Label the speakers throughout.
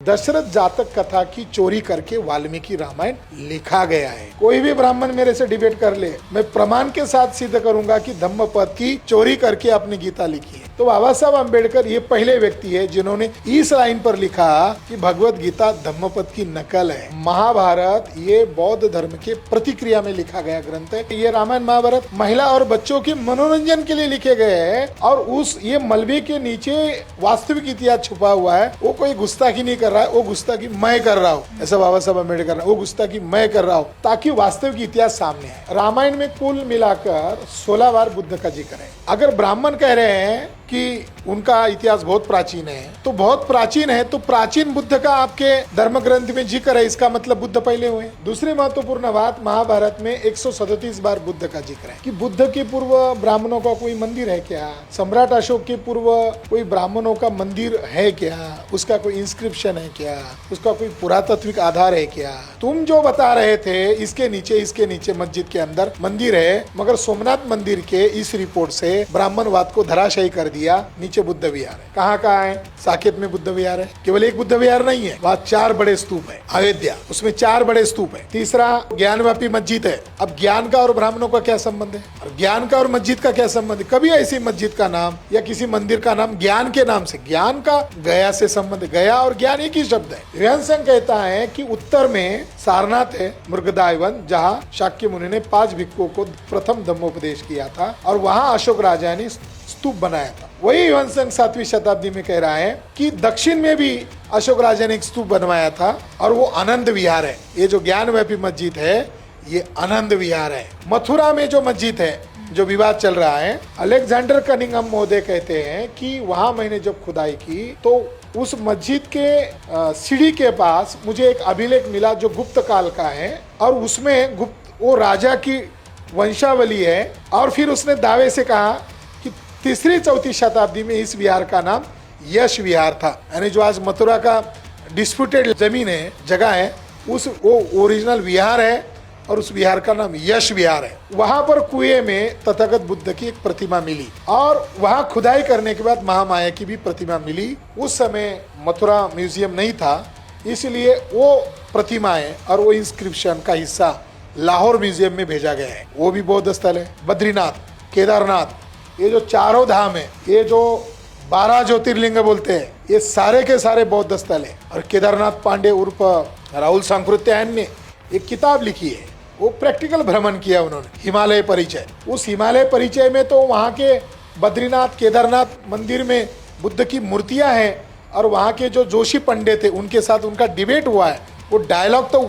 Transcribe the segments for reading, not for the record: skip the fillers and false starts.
Speaker 1: दशरथ जातक कथा की चोरी करके वाल्मीकि रामायण लिखा गया है। कोई भी ब्राह्मण मेरे से डिबेट कर ले, मैं प्रमाण के साथ सिद्ध करूंगा कि धम्मपद की चोरी करके अपनी गीता लिखी है। तो बाबा साहब अम्बेडकर ये पहले व्यक्ति है जिन्होंने इस लाइन पर लिखा कि भगवत गीता धम्मपद की नकल है। महाभारत ये बौद्ध धर्म के प्रतिक्रिया में लिखा गया ग्रंथ है। ये रामायण महाभारत महिला और बच्चों के मनोरंजन के लिए लिखे गए हैं और उस ये मलबे के नीचे वास्तविक इतिहास छुपा हुआ है। वो कोई गुस्ताखी नहीं कर रहा है, वो गुस्ताखी मैं कर रहा हूँ, ऐसा बाबा साहब अम्बेडकर, वो गुस्ताखी मैं कर रहा हूँ ताकि वास्तविक इतिहास सामने आए। रामायण में कुल मिलाकर 16 बार बुद्ध का जिक्र है। अगर ब्राह्मण कह रहे हैं कि उनका इतिहास बहुत प्राचीन है, तो बहुत प्राचीन है तो प्राचीन बुद्ध का आपके धर्म ग्रंथ में जिक्र है, इसका मतलब बुद्ध पहले हुए। दूसरी महत्वपूर्ण बात, महाभारत में 137 बार बुद्ध का जिक्र है कि बुद्ध के पूर्व ब्राह्मणों का कोई मंदिर है क्या, सम्राट अशोक के पूर्व कोई ब्राह्मणों का मंदिर है क्या, उसका कोई इंस्क्रिप्शन है क्या, उसका कोई पुरातात्विक आधार है क्या। तुम जो बता रहे थे इसके नीचे मस्जिद के अंदर मंदिर है, मगर सोमनाथ मंदिर के इस रिपोर्ट से ब्राह्मणवाद को धराशायी कर दिया। नीचे बुद्ध विहार है। कहाँ है? साकेत में बुद्ध विहार है। केवल एक बुद्ध विहार नहीं है, वहाँ 4 बड़े स्तूप है। अयोध्या, उसमें 4 बड़े स्तूप है। तीसरा ज्ञानवापी मस्जिद है। अब ज्ञान का और ब्राह्मणों का क्या संबंध है, और ज्ञान का और मस्जिद का क्या संबंध है? कभी ऐसी मस्जिद का नाम या किसी मंदिर का नाम ज्ञान के नाम से, ज्ञान का गया से संबंध, गया और ज्ञान एक ही शब्द है। ह्वेनसांग कहता है कि उत्तर में सारनाथ है, मृगदायवन, जहाँ शाक्य मुनि ने 5 भिक्षुओं को प्रथम धम्मोपदेश किया था और वहाँ अशोक राजा ने स्तूप बनाया था। वही ह्वेनसांग 7वीं शताब्दी में कह रहा है कि दक्षिण में भी अशोक राजा ने एक स्तूप बनवाया था और वो आनंद विहार है। ये जो ज्ञानवापी मस्जिद है ये आनंद विहार है। मथुरा में जो मस्जिद है, जो विवाद चल रहा है, अलेक्जेंडर कनिंघम महोदय कहते हैं कि वहां मैंने जब खुदाई की तो उस मस्जिद के सीढ़ी के पास मुझे एक अभिलेख मिला जो गुप्त काल का है और उसमें वो राजा की वंशावली है। और फिर उसने दावे से कहा कि 3री-4वीं शताब्दी में इस विहार का नाम यश विहार था, यानी जो आज मथुरा का डिस्प्यूटेड जमीन है, जगह है, वो ओरिजिनल विहार है और उस विहार का नाम यश विहार है। वहां पर कुएं में तथागत बुद्ध की एक प्रतिमा मिली और वहां खुदाई करने के बाद महामाया की भी प्रतिमा मिली। उस समय मथुरा म्यूजियम नहीं था, इसलिए वो प्रतिमाएं और वो इंस्क्रिप्शन का हिस्सा लाहौर म्यूजियम में भेजा गया है। वो भी बौद्ध स्थल है। बद्रीनाथ, केदारनाथ, ये जो 4 धाम है, ये जो 12 ज्योतिर्लिंग बोलते हैं, ये सारे के सारे बौद्ध स्थल है। और केदारनाथ पांडे उर्फ राहुल सांकृत्यायन ने एक किताब लिखी है, वो प्रैक्टिकल भ्रमण किया उन्होंने, हिमालय परिचय। उस हिमालय परिचय में तो वहाँ के बद्रीनाथ केदारनाथ मंदिर में बुद्ध की मूर्तियाँ हैं और वहाँ के जो जोशी पंडित थे उनके साथ उनका डिबेट हुआ है। वो डायलॉग तो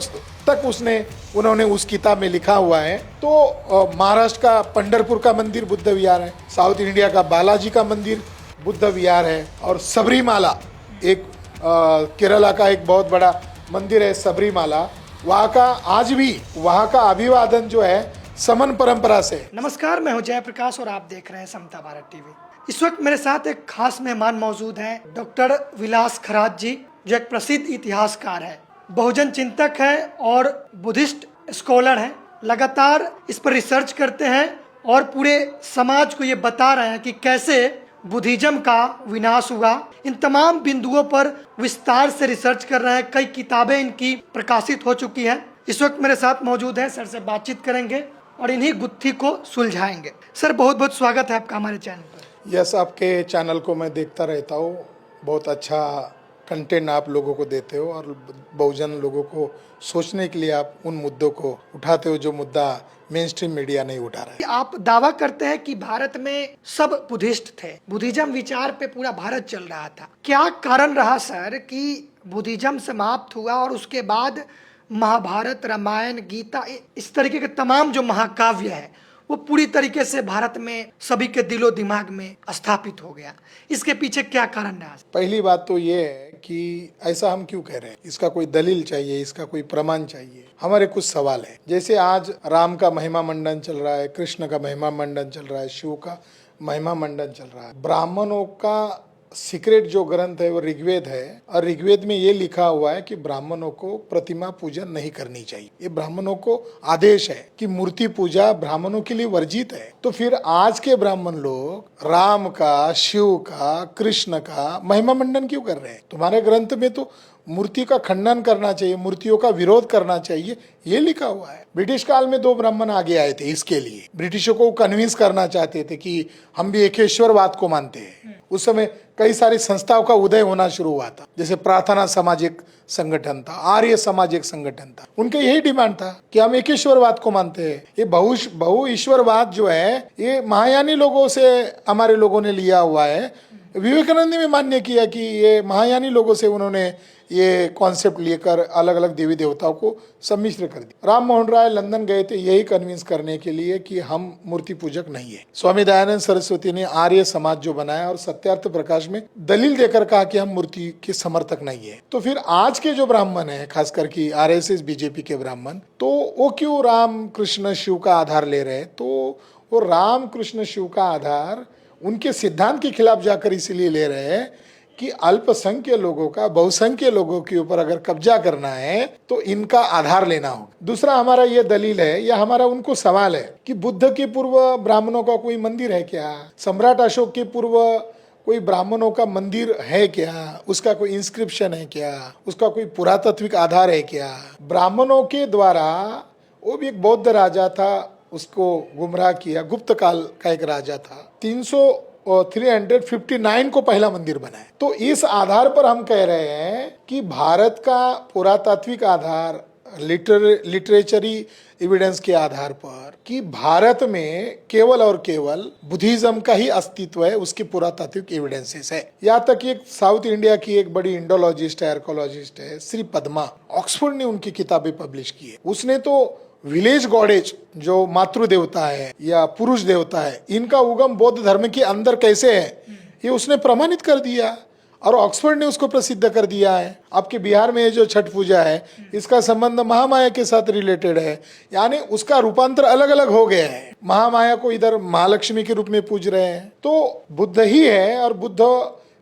Speaker 1: उन्होंने उस किताब में लिखा हुआ है। तो महाराष्ट्र का पंढरपुर का मंदिर बुद्ध विहार है, साउथ इंडिया का बालाजी का मंदिर बुद्ध विहार है और सबरीमाला एक केरला का एक बहुत बड़ा मंदिर है सबरीमाला। वहाँ का आज भी वहाँ का अभिवादन जो है समन परंपरा से।
Speaker 2: नमस्कार, मैं हूं जयप्रकाश और आप देख रहे हैं समता भारत टीवी। इस वक्त मेरे साथ एक खास मेहमान मौजूद हैं, डॉक्टर विलास खरात जी, जो एक प्रसिद्ध इतिहासकार है, बहुजन चिंतक है और बुद्धिस्ट स्कॉलर हैं। लगातार इस पर रिसर्च करते हैं और पूरे समाज को ये बता रहे हैं कि कैसे बुद्धिज्म का विनाश हुआ। इन तमाम बिंदुओं पर विस्तार से रिसर्च कर रहे हैं। कई किताबें इनकी प्रकाशित हो चुकी हैं। इस वक्त मेरे साथ मौजूद हैं, सर से बातचीत करेंगे और इन्हीं गुत्थी को सुलझाएंगे। सर, बहुत बहुत स्वागत है आपका हमारे चैनल पर।
Speaker 1: यस, आपके चैनल को मैं देखता रहता हूँ, बहुत अच्छा कंटेंट आप लोगों को देते हो और बहुजन लोगों को सोचने के लिए आप उन मुद्दों को उठाते हो जो मुद्दा मेन स्ट्रीम मीडिया नहीं उठा रहा है।
Speaker 2: आप दावा करते हैं कि भारत में सब बुद्धिस्ट थे, बुद्धिज्म विचार पे पूरा भारत चल रहा था। क्या कारण रहा सर कि बुद्धिज्म समाप्त हुआ और उसके बाद महाभारत, रामायण, गीता, इस तरीके के तमाम जो महाकाव्य है वो पूरी तरीके से भारत में सभी के दिलो दिमाग में स्थापित हो गया? इसके पीछे क्या कारण रहा?
Speaker 1: पहली बात तो ये है कि ऐसा हम क्यों कह रहे हैं, इसका कोई दलील चाहिए, इसका कोई प्रमाण चाहिए। हमारे कुछ सवाल है, जैसे आज राम का महिमा मंडन चल रहा है, कृष्ण का महिमा मंडन चल रहा है, शिव का महिमा मंडन चल रहा है। ब्राह्मणों का सीक्रेट जो ग्रंथ है वो ऋग्वेद है और ऋग्वेद में ये लिखा हुआ है कि ब्राह्मणों को प्रतिमा पूजन नहीं करनी चाहिए। ये ब्राह्मणों को आदेश है कि मूर्ति पूजा ब्राह्मणों के लिए वर्जित है। तो फिर आज के ब्राह्मण लोग राम का, शिव का, कृष्ण का महिमा मंडन क्यों कर रहे हैं? तुम्हारे ग्रंथ में तो मूर्ति का खंडन करना चाहिए, मूर्तियों का विरोध करना चाहिए, ये लिखा हुआ है। ब्रिटिश काल में 2 ब्राह्मण आगे आए थे इसके लिए, ब्रिटिशों को कन्विंस करना चाहते थे कि हम भी एकेश्वरवाद को मानते हैं। उस समय कई सारी संस्थाओं का उदय होना शुरू हुआ था, जैसे प्रार्थना सामाजिक संगठन था, आर्य सामाजिक संगठन था। उनका यही डिमांड था कि हम एकेश्वरवाद को मानते हैं। ये बहु ईश्वरवाद जो है ये महायानी लोगों से हमारे लोगों ने लिया हुआ है। विवेकानंद ने भी मान्य किया कि ये महायानी लोगों से उन्होंने ये कॉन्सेप्ट लेकर अलग अलग देवी देवताओं को सम्मिश्र कर दिया। राम मोहन राय लंदन गए थे यही कन्विंस करने के लिए कि हम मूर्ति पूजक नहीं है। स्वामी दयानंद सरस्वती ने आर्य समाज जो बनाया और सत्यार्थ प्रकाश में दलील देकर कहा कि हम मूर्ति के समर्थक नहीं है। तो फिर आज के जो ब्राह्मण है, खासकर की आरएसएस बीजेपी के ब्राह्मण, तो वो क्यों राम कृष्ण शिव का आधार ले रहे हैं? तो वो राम कृष्ण शिव का आधार उनके सिद्धांत के खिलाफ जाकर इसलिए ले रहे हैं कि अल्पसंख्य लोगों का बहुसंख्य लोगों के ऊपर अगर कब्जा करना है तो इनका आधार लेना होगा। दूसरा हमारा ये दलील है या हमारा उनको सवाल है कि बुद्ध के पूर्व ब्राह्मणों का कोई मंदिर है क्या? सम्राट अशोक के पूर्व कोई ब्राह्मणों का मंदिर है क्या? उसका कोई इंस्क्रिप्शन है क्या? उसका कोई पुरातात्विक आधार है क्या? ब्राह्मणों के द्वारा, वो भी एक बौद्ध राजा था, उसको गुमराह किया, गुप्त काल का एक राजा था, 359 को पहला मंदिर बनाया। तो इस आधार पर हम कह रहे हैं कि भारत का पुरातात्विक आधार, लिटरेचरी एविडेंस के आधार पर कि भारत में केवल और केवल बुद्धिज्म का ही अस्तित्व है, उसकी पुरातात्विक एविडेंसेस है। यहाँ तक एक साउथ इंडिया की एक बड़ी इंडोलॉजिस्ट है, आर्कोलॉजिस्ट है, श्री पद्मा, ऑक्सफोर्ड ने उनकी किताबें पब्लिश की है। उसने तो विलेज गॉडेज जो मातृ देवता है या पुरुष देवता है, इनका उगम बौद्ध धर्म के अंदर कैसे है, ये उसने प्रमाणित कर दिया और ऑक्सफोर्ड ने उसको प्रसिद्ध कर दिया है। आपके बिहार में ये जो छठ पूजा है, इसका संबंध महामाया के साथ रिलेटेड है, यानी उसका रूपांतर अलग अलग हो गया है। महामाया को इधर महालक्ष्मी के रूप में पूज रहे हैं। तो बुद्ध ही है और बुद्ध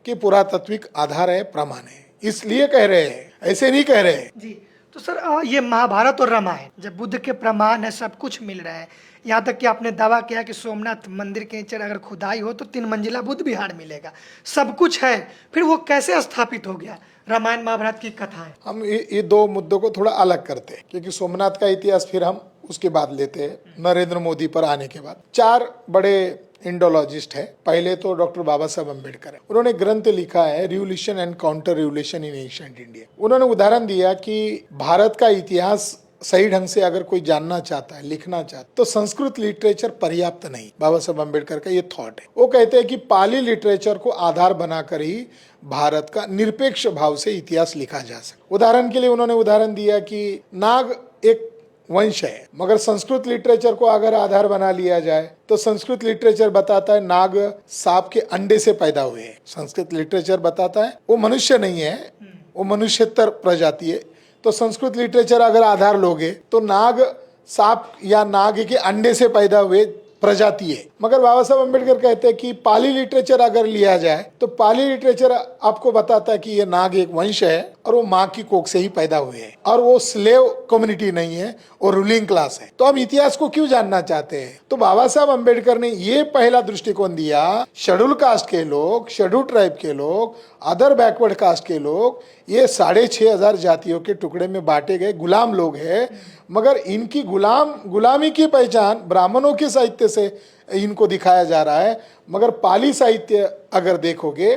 Speaker 1: के पुरातात्विक आधार है, प्रमाण है, इसलिए कह रहे हैं, ऐसे नहीं कह रहे
Speaker 2: जी। तो सर ये महाभारत और रामायण जब बुद्ध के प्रमाण है, सब कुछ मिल रहा है, यहाँ तक कि आपने दावा किया कि सोमनाथ मंदिर के नीचे अगर खुदाई हो तो 3 मंजिला बुद्ध विहार मिलेगा, सब कुछ है, फिर वो कैसे स्थापित हो गया? रामायण महाभारत की कथा है।
Speaker 1: हम ये 2 मुद्दों को थोड़ा अलग करते हैं, क्योंकि सोमनाथ का इतिहास फिर हम उसके बाद लेते हैं, नरेंद्र मोदी पर आने के बाद। 4 बड़े इंडोलॉजिस्ट है। पहले तो डॉक्टर बाबा साहब अम्बेडकर है। उन्होंने ग्रंथ लिखा है revolution and counter revolution in ancient India. उन्होंने उदाहरण दिया कि भारत का इतिहास सही ढंग से अगर कोई जानना चाहता है, लिखना चाहता है, तो संस्कृत लिटरेचर पर्याप्त नहीं। बाबा साहब अम्बेडकर का ये थॉट है। वो कहते हैं कि पाली लिटरेचर को आधार बनाकर ही भारत का निरपेक्ष भाव से इतिहास लिखा जा सकता। उदाहरण के लिए उन्होंने उदाहरण दिया कि नाग एक वंश है, मगर संस्कृत लिटरेचर को अगर आधार बना लिया जाए तो संस्कृत लिटरेचर बताता है नाग सांप के अंडे से पैदा हुए हैं। संस्कृत लिटरेचर बताता है वो मनुष्य नहीं है, वो मनुष्यतर प्रजाति है। तो संस्कृत लिटरेचर अगर आधार लोगे तो नाग सांप या नाग के अंडे से पैदा हुए प्रजाति है। मगर बाबा साहब अम्बेडकर कहते हैं कि पाली लिटरेचर अगर लिया जाए तो पाली लिटरेचर आपको बताता है कि ये नाग एक वंश है और वो माँ की कोख से ही पैदा हुए हैं और वो स्लेव कम्युनिटी नहीं है, वो रूलिंग क्लास है। तो हम इतिहास को क्यों जानना चाहते हैं? तो बाबा साहब अम्बेडकर ने ये पहला दृष्टिकोण दिया, शेड्यूल कास्ट के लोग, शेड्यूल ट्राइब के लोग, अदर बैकवर्ड कास्ट के लोग, ये 6,500 जातियों के टुकड़े में बांटे गए गुलाम लोग हैं, मगर इनकी गुलामी की पहचान ब्राह्मणों के साहित्य से इनको दिखाया जा रहा है। मगर पाली साहित्य अगर देखोगे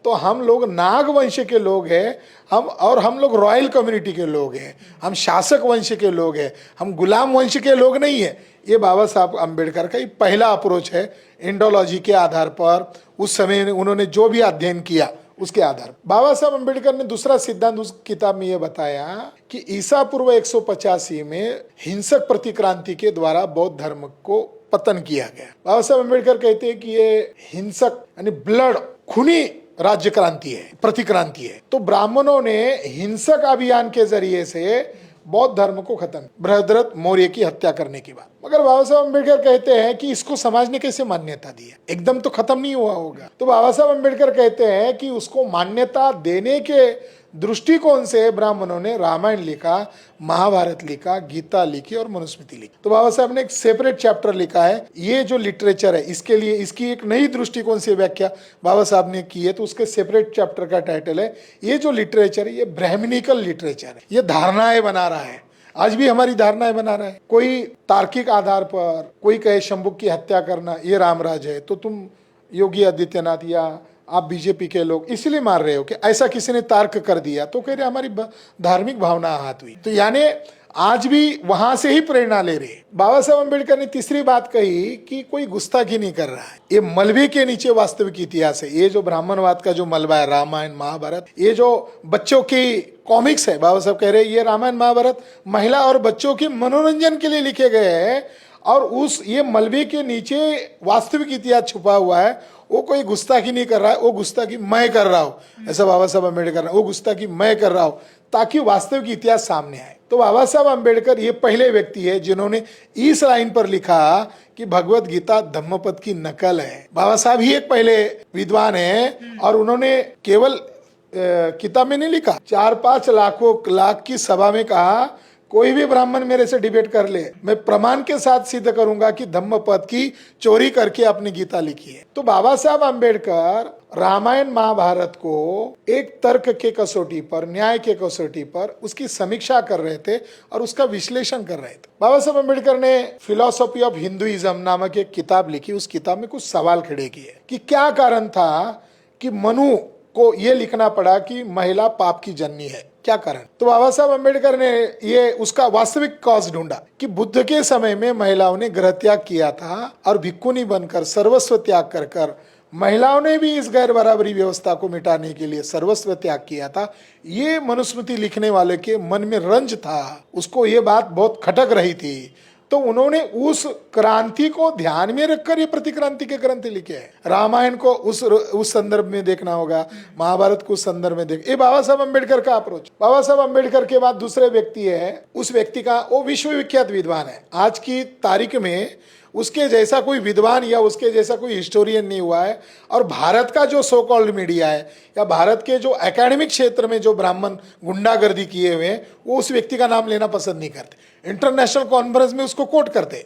Speaker 1: तो हम लोग नाग वंश के लोग हैं, हम लोग रॉयल कम्युनिटी के लोग हैं, हम शासक वंश के लोग हैं, हम गुलाम वंश के लोग नहीं है। ये बाबा साहब अम्बेडकर का पहला अप्रोच है इंडोलॉजी के आधार पर। उस समय उन्होंने जो भी अध्ययन किया उसके आधार। बाबा साहब अम्बेडकर ने दूसरा सिद्धांत उस किताब में यह बताया कि ईसा पूर्व 185 में हिंसक प्रतिक्रांति के द्वारा बौद्ध धर्म को पतन किया गया। बाबा साहब अम्बेडकर कहते हैं कि ये हिंसक यानी ब्लड खूनी राज्य क्रांति है, प्रतिक्रांति है। तो ब्राह्मणों ने हिंसक अभियान के जरिए से बौद्ध धर्म को खत्म, बृहद्रथ मौर्य की हत्या करने के बाद। मगर बाबा साहब अम्बेडकर कहते हैं कि इसको समाज ने कैसे मान्यता दी है, एकदम तो खत्म नहीं हुआ होगा। तो बाबा साहब अम्बेडकर कहते हैं कि उसको मान्यता देने के दृष्टिकोण से ब्राह्मणों ने रामायण लिखा, महाभारत लिखा, गीता लिखी और मनुस्मृति लिखी। तो बाबा साहब ने एक सेपरेट चैप्टर लिखा है। ये जो लिटरेचर है इसके लिए इसकी एक नई दृष्टिकोण से व्याख्या बाबा साहब ने की है। तो उसके सेपरेट चैप्टर का टाइटल है, ये जो लिटरेचर है ये ब्राह्मणिकल लिटरेचर है। ये धारणाएं बना रहा है, आज भी हमारी धारणाएं बना रहा है। कोई तार्किक आधार पर कोई कहे शंभुक की हत्या करना ये रामराज है, तो तुम योगी आदित्यनाथ या आप बीजेपी के लोग इसलिए मार रहे हो कि ऐसा किसी ने तर्क कर दिया, तो कह रहे हमारी धार्मिक भावना आहत हुई। तो यानी आज भी वहां से ही प्रेरणा ले रहे। बाबा साहब अम्बेडकर ने तीसरी बात कही कि कोई गुस्ताखी नहीं कर रहा है, ये मलबे के नीचे वास्तविक इतिहास है। ये जो ब्राह्मणवाद का जो मलबा है, रामायण महाभारत, ये जो बच्चों की कॉमिक्स है, बाबा साहब कह रहे हैं ये रामायण महाभारत महिला और बच्चों के मनोरंजन के लिए लिखे गए हैं, और उस ये मलबे के नीचे वास्तविक इतिहास छुपा हुआ है। वो कोई गुस्ताखी नहीं कर रहा है, वो गुस्ताखी मैं कर रहा हूं, ऐसा बाबा साहब अम्बेडकर, वो गुस्ताखी मैं कर रहा हूं ताकि वास्तविक इतिहास सामने आए। तो बाबा साहब अम्बेडकर ये पहले व्यक्ति है जिन्होंने इस लाइन पर लिखा कि भगवत गीता धम्मपद की नकल है। बाबा साहब ही एक पहले विद्वान है, और उन्होंने केवल किताब में नहीं लिखा, 4-5 लाख की सभा में कहा कोई भी ब्राह्मण मेरे से डिबेट कर ले, मैं प्रमाण के साथ सिद्ध करूंगा कि धम्मपद की चोरी करके अपनी गीता लिखी है। तो बाबा साहब अम्बेडकर रामायण महाभारत को एक तर्क के कसौटी पर, न्याय के कसौटी पर उसकी समीक्षा कर रहे थे और उसका विश्लेषण कर रहे थे। बाबा साहब अम्बेडकर ने फिलॉसफी ऑफ हिंदुइज्म नामक एक किताब लिखी। उस किताब में कुछ सवाल खड़े किए कि क्या कारण था कि मनु को यह लिखना पड़ा कि महिला पाप की जननी है, क्या कारण। तो बाबा साहब अम्बेडकर ने ये उसका वास्तविक कॉज ढूंढा कि बुद्ध के समय में महिलाओं ने गृह त्याग किया था और भिक्खुनी बनकर सर्वस्व त्याग कर कर महिलाओं ने भी इस गैर बराबरी व्यवस्था को मिटाने के लिए सर्वस्व त्याग किया था। ये मनुस्मृति लिखने वाले के मन में रंज था, उसको ये बात बहुत खटक रही थी। तो उन्होंने उस क्रांति को ध्यान में रखकर ये प्रतिक्रांति के ग्रंथ लिखे हैं। रामायण को उस संदर्भ में देखना होगा, महाभारत को उस संदर्भ में देख। ये बाबा साहब अम्बेडकर का अप्रोच। बाबा साहब अम्बेडकर के बाद दूसरे व्यक्ति है, उस व्यक्ति का वो विश्वविख्यात विद्वान है। आज की तारीख में उसके जैसा कोई विद्वान या उसके जैसा कोई हिस्टोरियन नहीं हुआ है। और भारत का जो सो कॉल्ड मीडिया है या भारत के जो एकेडमिक क्षेत्र में जो ब्राह्मण गुंडागर्दी किए हुए हैं, वो उस व्यक्ति का नाम लेना पसंद नहीं करते। इंटरनेशनल कॉन्फ्रेंस में उसको कोट करते,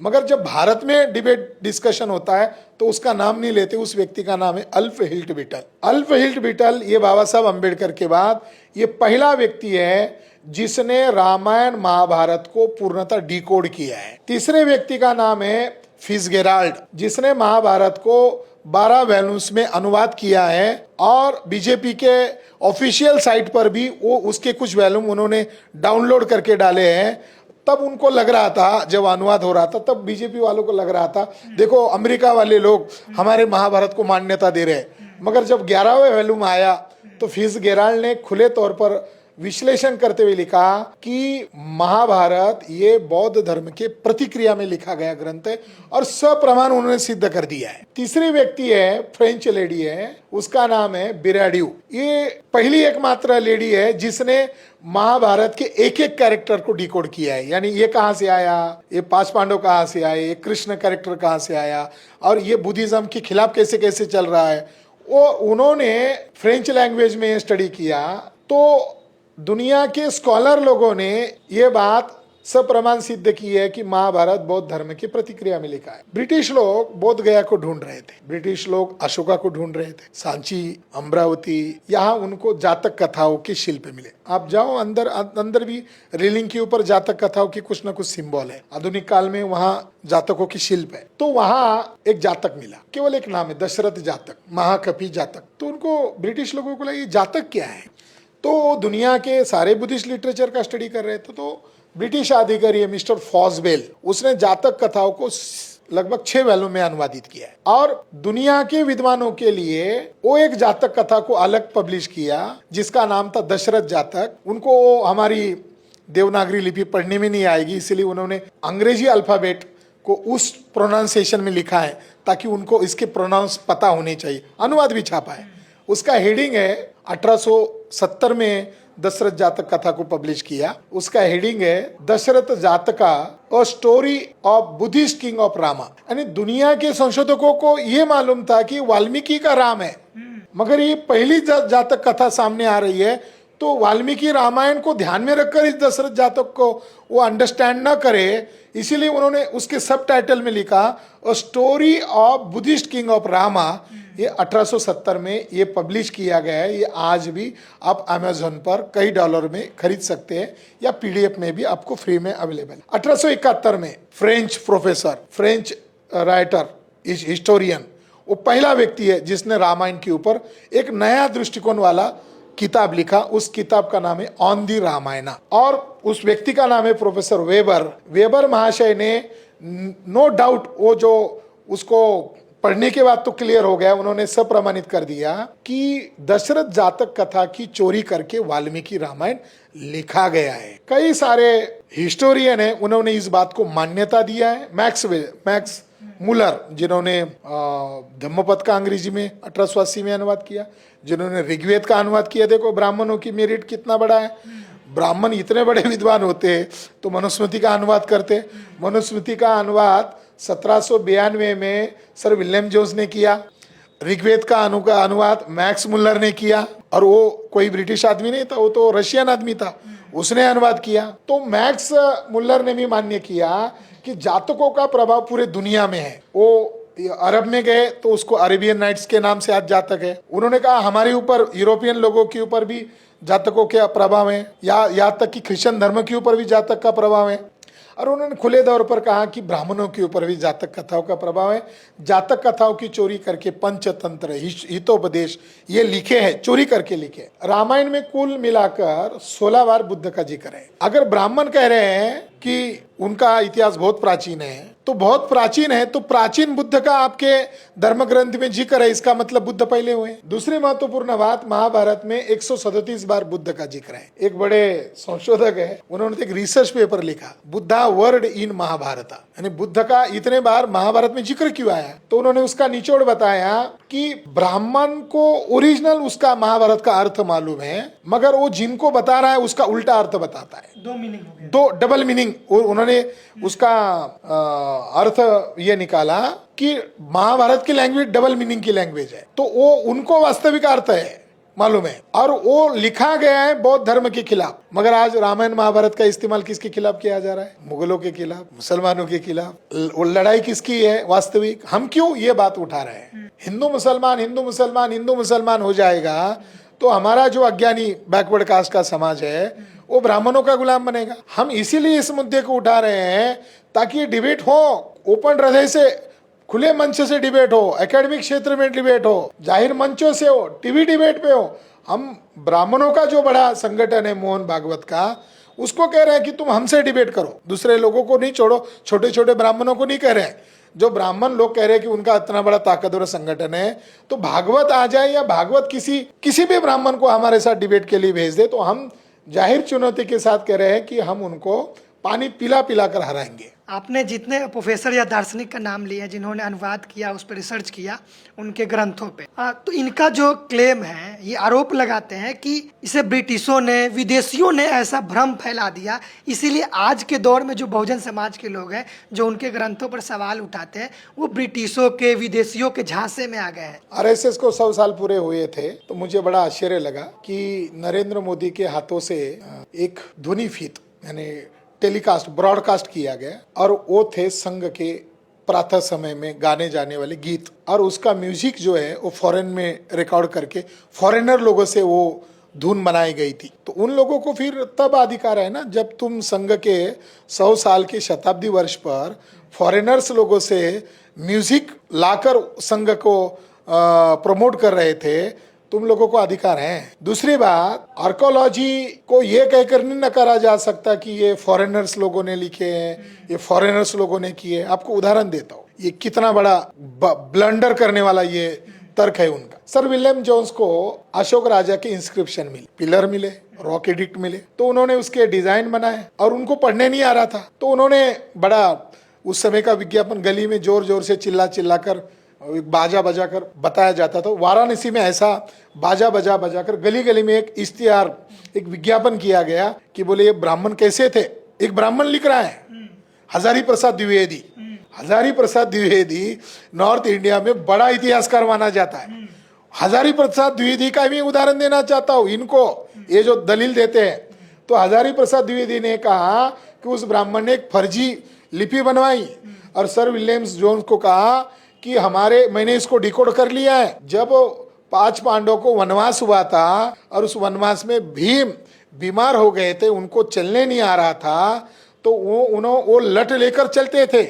Speaker 1: मगर जब भारत में डिबेट डिस्कशन होता है तो उसका नाम नहीं लेते। उस व्यक्ति का नाम है अल्फ हिल्ट बिटल। अल्फ हिल्ट बिटल ये बाबा साहब अम्बेडकर के बाद ये पहला व्यक्ति है जिसने रामायण महाभारत को पूर्णतः डिकोड किया है। तीसरे व्यक्ति का नाम है फिट्जगेराल्ड, जिसने महाभारत को 12 वॉल्यूम्स में अनुवाद किया है, और बीजेपी के ऑफिशियल साइट पर भी वो उसके कुछ वॉल्यूम उन्होंने डाउनलोड करके डाले हैं। तब उनको लग रहा था, जब अनुवाद हो रहा था तब बीजेपी वालों को लग रहा था देखो अमेरिका वाले लोग हमारे महाभारत को मान्यता दे रहे हैं। मगर जब 11वें वॉल्यूम आया तो फिट्जगेराल्ड ने खुले तौर पर विश्लेषण करते हुए लिखा कि महाभारत ये बौद्ध धर्म के प्रतिक्रिया में लिखा गया ग्रंथ है, और सप्रमाण उन्होंने सिद्ध कर दिया है। तीसरी व्यक्ति है, फ्रेंच लेडी है, उसका नाम है बिराड्यू। ये पहली एकमात्र लेडी है जिसने महाभारत के एक एक कैरेक्टर को डिकोड किया है। यानी ये कहाँ से आया, ये 5 पांडव कहाँ से आए, ये कृष्ण कैरेक्टर कहाँ से आया, और ये बुद्धिज्म के खिलाफ कैसे कैसे चल रहा है, वो उन्होंने फ्रेंच लैंग्वेज में स्टडी किया। तो दुनिया के स्कॉलर लोगों ने ये बात सप्रमाण सिद्ध की है कि महाभारत बौद्ध धर्म की प्रतिक्रिया में लिखा है। ब्रिटिश लोग बोध गया को ढूंढ रहे थे, ब्रिटिश लोग अशोका को ढूंढ रहे थे, सांची, अमरावती, यहाँ उनको जातक कथाओं के शिल्प मिले। आप जाओ अंदर भी रेलिंग के ऊपर जातक कथाओं की कुछ न कुछ सिंबल है। आधुनिक काल में वहाँ जातकों की शिल्प है। तो वहाँ एक जातक मिला, केवल एक नाम है, दशरथ जातक, महाकवि जातक। तो उनको ब्रिटिश लोगों को लगा ये जातक क्या है। तो दुनिया के सारे बुद्धिस्ट लिटरेचर का स्टडी कर रहे थे। तो ब्रिटिश अधिकारी मिस्टर फॉस्वेल, उसने जातक कथाओं को लगभग 6 वॉल्यूम में अनुवादित किया है, और दुनिया के विद्वानों के लिए वो एक जातक कथा को अलग पब्लिश किया जिसका नाम था दशरथ जातक। उनको हमारी देवनागरी लिपि पढ़ने में नहीं आएगी, इसलिए उन्होंने अंग्रेजी अल्फाबेट को उस प्रोनाउंसिएशन में लिखा है ताकि उनको इसके प्रोनाउंस पता होने चाहिए। अनुवाद भी छापा है। उसका हेडिंग है 1870 में दशरथ जातक कथा को पब्लिश किया। उसका हेडिंग है दशरथ जातका a story of Buddhist king of Rama. यानी दुनिया के संशोधकों को यह मालूम था कि वाल्मीकि का राम है, मगर ये पहली जातक कथा सामने आ रही है तो वाल्मीकि रामायण को ध्यान में रखकर इस दशरथ जातक को वो अंडरस्टैंड न करे, इसीलिए उन्होंने उसके सब टाइटल में लिखा a story of Buddhist king of Rama. ये 1870 में ये पब्लिश किया गया है। ये आज भी आप अमेजोन पर कई डॉलर में खरीद सकते हैं या पीडीएफ में भी आपको फ्री में अवेलेबल। 1871 में French professor, French writer, historian, वो पहला व्यक्ति है जिसने रामायण के ऊपर एक नया दृष्टिकोण वाला किताब लिखा। उस किताब का नाम है ऑन दी रामायणा और उस व्यक्ति का नाम है प्रोफेसर वेबर। वेबर महाशय ने नो डाउट वो जो उसको पढ़ने के बाद तो क्लियर हो गया, उन्होंने सब प्रमाणित कर दिया कि दशरथ जातक कथा की चोरी करके वाल्मीकि रामायण लिखा गया है। कई सारे हिस्टोरियन है, उन्होंने इस बात को मान्यता दिया है। मैक्स मुलर, जिन्होंने धम्मपद का अंग्रेजी में 1880 में अनुवाद किया, जिन्होंने ऋग्वेद का अनुवाद किया। देखो ब्राह्मणों की मेरिट कितना बड़ा है। ब्राह्मण इतने बड़े विद्वान होते तो मनुस्मृति का अनुवाद करते। मनुस्मृति का अनुवाद 1792 में सर विलियम जोन्स ने किया। ऋग्वेद का अनुवाद मैक्स मुलर ने किया, और वो कोई ब्रिटिश आदमी नहीं था, वो तो रशियन आदमी था, उसने अनुवाद किया। तो मैक्स मुलर ने भी मान्य किया कि जातकों का प्रभाव पूरे दुनिया में है। वो अरब में गए तो उसको अरेबियन नाइट्स के नाम से आज जातक है। उन्होंने कहा हमारे ऊपर, यूरोपियन लोगों के ऊपर भी जातकों के प्रभाव है, या यहाँ तक कि क्रिश्चियन धर्म के ऊपर भी जातक का प्रभाव है। और उन्होंने खुले तौर पर कहा कि ब्राह्मणों के ऊपर भी जातक कथाओं का प्रभाव है। जातक कथाओं की चोरी करके पंचतंत्र, हितोपदेश ये लिखे हैं, चोरी करके लिखे। रामायण में कुल मिलाकर 16 बार बुद्ध का जिक्र है। अगर ब्राह्मण कह रहे हैं कि उनका इतिहास बहुत प्राचीन है, तो बहुत प्राचीन है, तो प्राचीन बुद्ध का आपके धर्म ग्रंथ में जिक्र है, इसका मतलब बुद्ध पहले हुए। दूसरी महत्वपूर्ण बात, महाभारत में 137 बार बुद्ध का जिक्र है। एक बड़े संशोधक है, उन्होंने एक रिसर्च पेपर लिखा, बुद्धा वर्ड इन महाभारत, यानी बुद्ध का इतने बार महाभारत में जिक्र क्यों आया। तो उन्होंने उसका निचोड़ बताया कि ब्राह्मण को ओरिजिनल उसका महाभारत का अर्थ मालूम है, मगर वो जिनको बता रहा है उसका उल्टा अर्थ बताता है।
Speaker 2: दो मीनिंग हो गया,
Speaker 1: दो डबल मीनिंग। उन्होंने उसका अर्थ ये निकाला कि महाभारत की लैंग्वेज डबल मीनिंग की लैंग्वेज है, तो वो उनको वास्तविक अर्थ है मालूम है, और वो लिखा गया है बौद्ध धर्म के खिलाफ। मगर आज रामायण महाभारत का इस्तेमाल किसके खिलाफ किया जा रहा है? मुगलों के खिलाफ, मुसलमानों के खिलाफ। वो लड़ाई किसकी है वास्तविक? हम क्यों ये बात उठा रहे हैं? हिंदू मुसलमान हिंदू मुसलमान हिंदू मुसलमान हो जाएगा तो हमारा जो अज्ञानी बैकवर्ड कास्ट का समाज है वो ब्राह्मणों का गुलाम बनेगा। हम इसीलिए इस मुद्दे को उठा रहे हैं ताकि ये डिबेट हो, ओपन हृदय से, खुले मंच से डिबेट हो, एकेडमिक क्षेत्र में डिबेट हो, जाहिर मंचों से हो, टीवी डिबेट पे हो। हम ब्राह्मणों का जो बड़ा संगठन है मोहन भागवत का, उसको कह रहे हैं कि तुम हमसे डिबेट करो, दूसरे लोगों को नहीं छोड़ो। छोटे छोटे ब्राह्मणों को नहीं कह रहे हैं। जो ब्राह्मण लोग कह रहे हैं कि उनका इतना बड़ा ताकतवर संगठन है, तो भागवत आ जाए या भागवत किसी भी ब्राह्मण को हमारे साथ डिबेट के लिए भेज दे, तो हम जाहिर चुनौती के साथ कह रहे हैं कि हम उनको पानी पिला पिला कर हराएंगे।
Speaker 2: आपने जितने प्रोफेसर या दार्शनिक का नाम लिया जिन्होंने अनुवाद किया, उस पर रिसर्च किया उनके ग्रंथों पे, तो इनका जो क्लेम है, ये आरोप लगाते हैं कि इसे ब्रिटिशों ने, विदेशियों ने ऐसा भ्रम फैला दिया, इसीलिए आज के दौर में जो बहुजन समाज के लोग हैं जो उनके ग्रंथों पर सवाल उठाते हैं, वो ब्रिटिशों के, विदेशियों के झांसे में आ गए हैं।
Speaker 1: आरएसएस को 100 साल पूरे हुए थे, तो मुझे बड़ा आश्चर्य लगा कि नरेंद्र मोदी के हाथों से एक ध्वनि फीत यानी टेलीकास्ट, ब्रॉडकास्ट किया गया, और वो थे संघ के प्रातः समय में गाने जाने वाले गीत, और उसका म्यूजिक जो है वो फॉरेन में रिकॉर्ड करके फॉरेनर लोगों से वो धुन बनाई गई थी। तो उन लोगों को फिर तब अधिकार है ना, जब तुम संघ के 100 साल के शताब्दी वर्ष पर फॉरेनर्स लोगों से म्यूजिक लाकर संघ को प्रमोट कर रहे थे, तुम लोगों को अधिकार है। दूसरी बात, आर्कोलॉजी को ये कहकर नहीं नकारा जा सकता कि ये फॉरेनर्स लोगों ने लिखे हैं, ये फॉरेनर्स लोगों ने किए। आपको उदाहरण देता हूँ, ये कितना बड़ा ब्लंडर करने वाला ये तर्क है उनका। सर विलियम जोन्स को अशोक राजा के इंस्क्रिप्शन मिले, पिलर मिले, रॉक एडिक्ट मिले, तो उन्होंने उसके डिजाइन बनाए, और उनको पढ़ने नहीं आ रहा था, तो उन्होंने बड़ा, उस समय का विज्ञापन गली में जोर जोर से चिल्ला कर, बाजा बजा कर बताया जाता था। वाराणसी में ऐसा बाजा बजा कर गली गली में एक इश्तिहार, एक विज्ञापन किया गया कि बोले ये ब्राह्मण कैसे थे। एक ब्राह्मण लिख रहा है, हजारी प्रसाद द्विवेदी। हजारी प्रसाद द्विवेदी नॉर्थ इंडिया में बड़ा इतिहासकार माना जाता है। हजारी प्रसाद द्विवेदी का भी उदाहरण देना चाहता हूं इनको, ये जो दलील देते हैं। तो हजारी प्रसाद द्विवेदी ने कहा कि उस ब्राह्मण ने एक फर्जी लिपि बनवाई और सर विलियम्स जोन्स को कहा कि मैंने इसको डिकोड कर लिया है। जब 5 पांडवों को वनवास हुआ था और उस वनवास में भीम बीमार हो गए थे, उनको चलने नहीं आ रहा था, तो वो लट लेकर चलते थे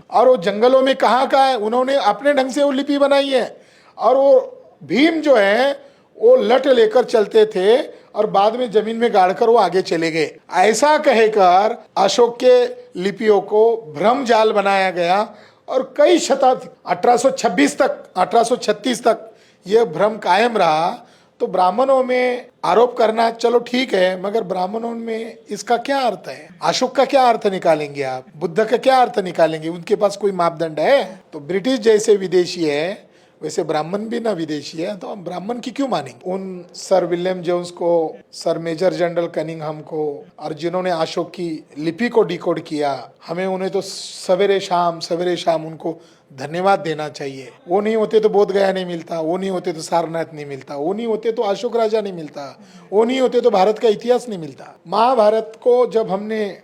Speaker 1: और वो जंगलों में कहाँ है, उन्होंने अपने ढंग से वो लिपि बनाई है। और वो भीम जो है वो लट लेकर चलते थे और बाद में जमीन में गाड़कर वो आगे चले गए। ऐसा कहकर अशोक के लिपियों को भ्रम जाल बनाया गया और कई शताब्दी 1836 तक यह भ्रम कायम रहा। तो ब्राह्मणों में आरोप करना चलो ठीक है, मगर ब्राह्मणों में इसका क्या अर्थ है? अशोक का क्या अर्थ निकालेंगे आप? बुद्ध का क्या अर्थ निकालेंगे? उनके पास कोई मापदंड है? तो ब्रिटिश जैसे विदेशी है, वैसे ब्राह्मण भी ना विदेशी है, तो हम ब्राह्मण की क्यों मानेंगे? उन सर विलियम जोन्स को, सर मेजर जनरल कनिंघम को, और जिन्होंने अशोक की लिपि को डिकोड किया, हमें उन्हें तो सवेरे शाम उनको धन्यवाद देना चाहिए। वो नहीं होते तो बोध गया नहीं मिलता, वो नहीं होते तो सारनाथ नहीं मिलता, वो नहीं होते तो अशोक राजा नहीं मिलता, वो नहीं होते तो भारत का इतिहास नहीं मिलता। महाभारत को जब हमने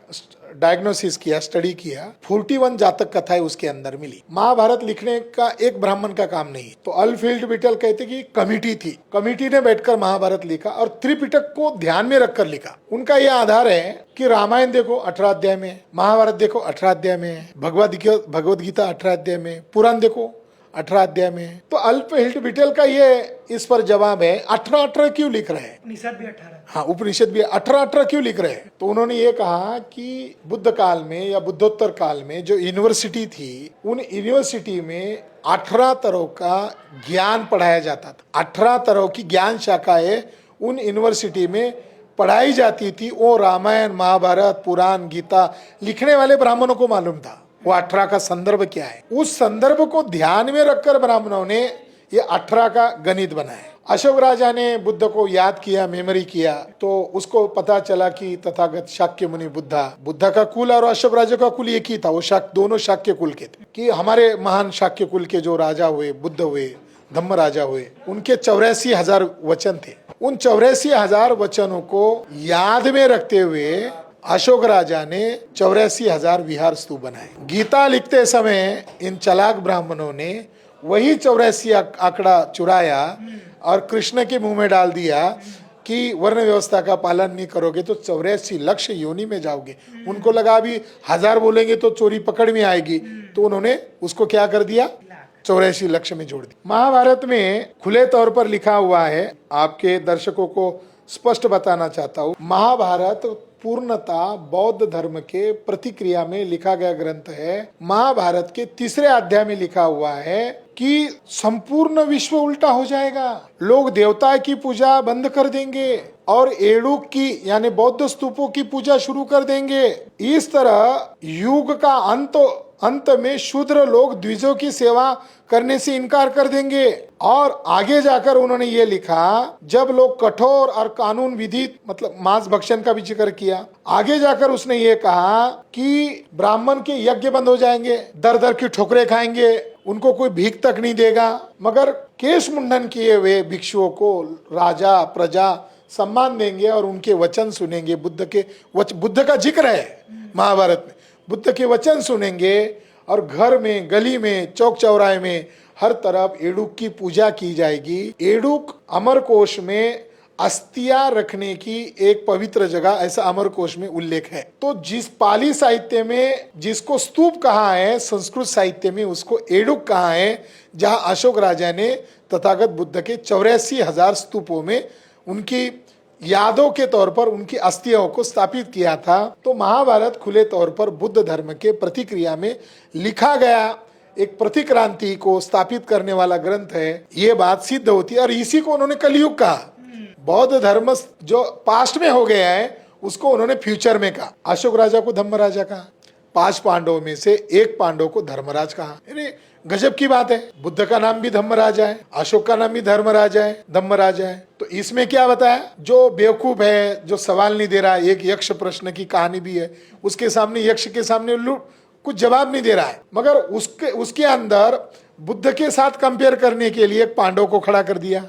Speaker 1: डायग्नोसिस किया, स्टडी किया, 41 जातक कथाएं उसके अंदर मिली। महाभारत लिखने का एक ब्राह्मण का काम नहीं। तो अल्फ्रेड बिटल कहते कि कमिटी थी, कमिटी ने बैठकर महाभारत लिखा और त्रिपिटक को ध्यान में रखकर लिखा। उनका यह आधार है कि रामायण देखो 18 अध्याय में, महाभारत देखो 18 अध्याय में, भगवद गीता 18 अध्याय में, पुराण देखो 18 अध्याय में। तो अल्फ्रेड बिटल का ये इस पर जवाब है 18 क्यों लिख रहे हैं?
Speaker 2: उपनिषद भी 18।
Speaker 1: हाँ, उपनिषद भी 18 क्यों लिख रहे हैं? तो उन्होंने ये कहा कि बुद्ध काल में या बुद्धोत्तर काल में जो यूनिवर्सिटी थी, उन यूनिवर्सिटी में 18 तरह का ज्ञान पढ़ाया जाता था। 18 तरह की ज्ञान शाखाएं उन यूनिवर्सिटी में पढ़ाई जाती थी। वो रामायण, महाभारत, पुराण, गीता लिखने वाले ब्राह्मणों को मालूम था वो 18 का संदर्भ क्या है। उस संदर्भ को ध्यान में रखकर ब्राह्मणों ने ये 18 का गणित बनाया। अशोक राजा ने बुद्ध को याद किया, मेमोरी किया, तो उसको पता चला कि तथागत शाक्य मुनि बुद्ध का कुल और अशोक राजा का कुल एक ही था। वो दोनों शाक्य कुल के थे। कि हमारे महान शाक्य कुल के जो राजा हुए, बुद्ध हुए, धम्म राजा हुए, उनके 84,000 वचन थे। उन 84,000 वचनों को याद में रखते हुए अशोक राजा ने 84,000 विहार स्तूप बनाए। गीता लिखते समय इन चालाक ब्राह्मणों ने वही 84 आंकड़ा चुराया और कृष्ण के मुंह में डाल दिया कि वर्ण व्यवस्था का पालन नहीं करोगे तो 84 लक्ष योनि में जाओगे। उनको लगा अभी 1000 बोलेंगे तो चोरी पकड़ में आएगी, तो उन्होंने उसको क्या कर दिया, 84 लक्ष में जोड़ दिया। महाभारत में खुले तौर पर लिखा हुआ है, आपके दर्शकों को स्पष्ट बताना चाहता हूँ, महाभारत पूर्णता बौद्ध धर्म के प्रतिक्रिया में लिखा गया ग्रंथ है। महाभारत के 3 अध्याय में लिखा हुआ है कि संपूर्ण विश्व उल्टा हो जाएगा, लोग देवता की पूजा बंद कर देंगे और एड़ुक की यानी बौद्ध स्तूपों की पूजा शुरू कर देंगे। इस तरह युग का अंत में शूद्र लोग द्विजों की सेवा करने से इनकार कर देंगे। और आगे जाकर उन्होंने ये लिखा, जब लोग कठोर और कानून विधित मतलब मांस भक्षण का भी जिक्र किया। आगे जाकर उसने ये कहा कि ब्राह्मण के यज्ञ बंद हो जाएंगे, दर दर की ठोकरें खाएंगे, उनको कोई भीख तक नहीं देगा, मगर केश मुंडन किए हुए भिक्षुओं को राजा प्रजा सम्मान देंगे और उनके वचन सुनेंगे। बुद्ध का जिक्र है महाभारत में, बुद्ध के वचन सुनेंगे और घर में, गली में, चौक चौराहे में हर तरफ एड़ुक की पूजा की जाएगी। एड़ुक अमरकोश में अस्थियां रखने की एक पवित्र जगह, ऐसा अमरकोश में उल्लेख है। तो जिस पाली साहित्य में जिसको स्तूप कहा है, संस्कृत साहित्य में उसको एड़ुक कहा है, जहां अशोक राजा ने तथागत बुद्ध के 84,000 स्तूपों में उनकी यादों के तौर पर उनकी अस्थियों को स्थापित किया था। तो महाभारत खुले तौर पर बुद्ध धर्म के प्रतिक्रिया में लिखा गया एक प्रतिक्रांति को स्थापित करने वाला ग्रंथ है। ये बात सिद्ध होती है और इसी को उन्होंने कलयुग कहा। बौद्ध धर्म जो पास्ट में हो गया है उसको उन्होंने फ्यूचर में कहा। अशोक राजा को धम्म राजा कहा, 5 पांडवों में से एक पांडव को धर्मराज कहा। गजब की बात है, बुद्ध का नाम भी धम्मराज है, अशोक का नाम भी धर्मराज है, धम्मराज है। तो इसमें क्या बताया, जो बेवकूफ है, जो सवाल नहीं दे रहा, एक यक्ष प्रश्न की कहानी भी है, उसके सामने यक्ष के सामने कुछ जवाब नहीं दे रहा है, मगर उसके अंदर बुद्ध के साथ कंपेयर करने के लिए एक पांडव को खड़ा कर दिया।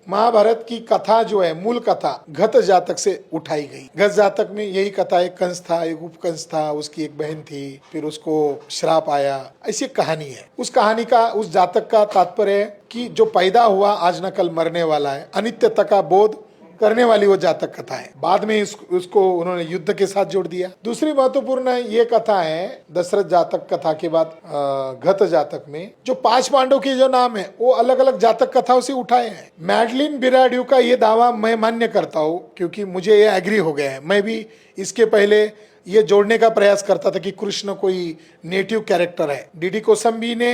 Speaker 1: महाभारत की कथा जो है, मूल कथा घत जातक से उठाई गई। घत जातक में यही कथा, एक कंस था, एक उपकंस था, उसकी एक बहन थी, फिर उसको श्राप आया, ऐसी कहानी है। उस कहानी का, उस जातक का तात्पर्य है कि जो पैदा हुआ आज न कल मरने वाला है, अनित्यता का बोध करने वाली वो जातक कथा है। बाद में उसको उन्होंने युद्ध के साथ जोड़ दिया। दूसरी महत्वपूर्ण ये कथा है दशरथ जातक कथा के बाद घत जातक में जो 5 पांडव के जो नाम है वो अलग अलग जातक कथाओं से उठाए हैं। मैडलिन बिराड्यू का ये दावा मैं मान्य करता हूँ क्योंकि मुझे ये एग्री हो गया है। मैं भी इसके पहले ये जोड़ने का प्रयास करता था कि कृष्ण कोई नेटिव कैरेक्टर है। डीडी कोसंबी ने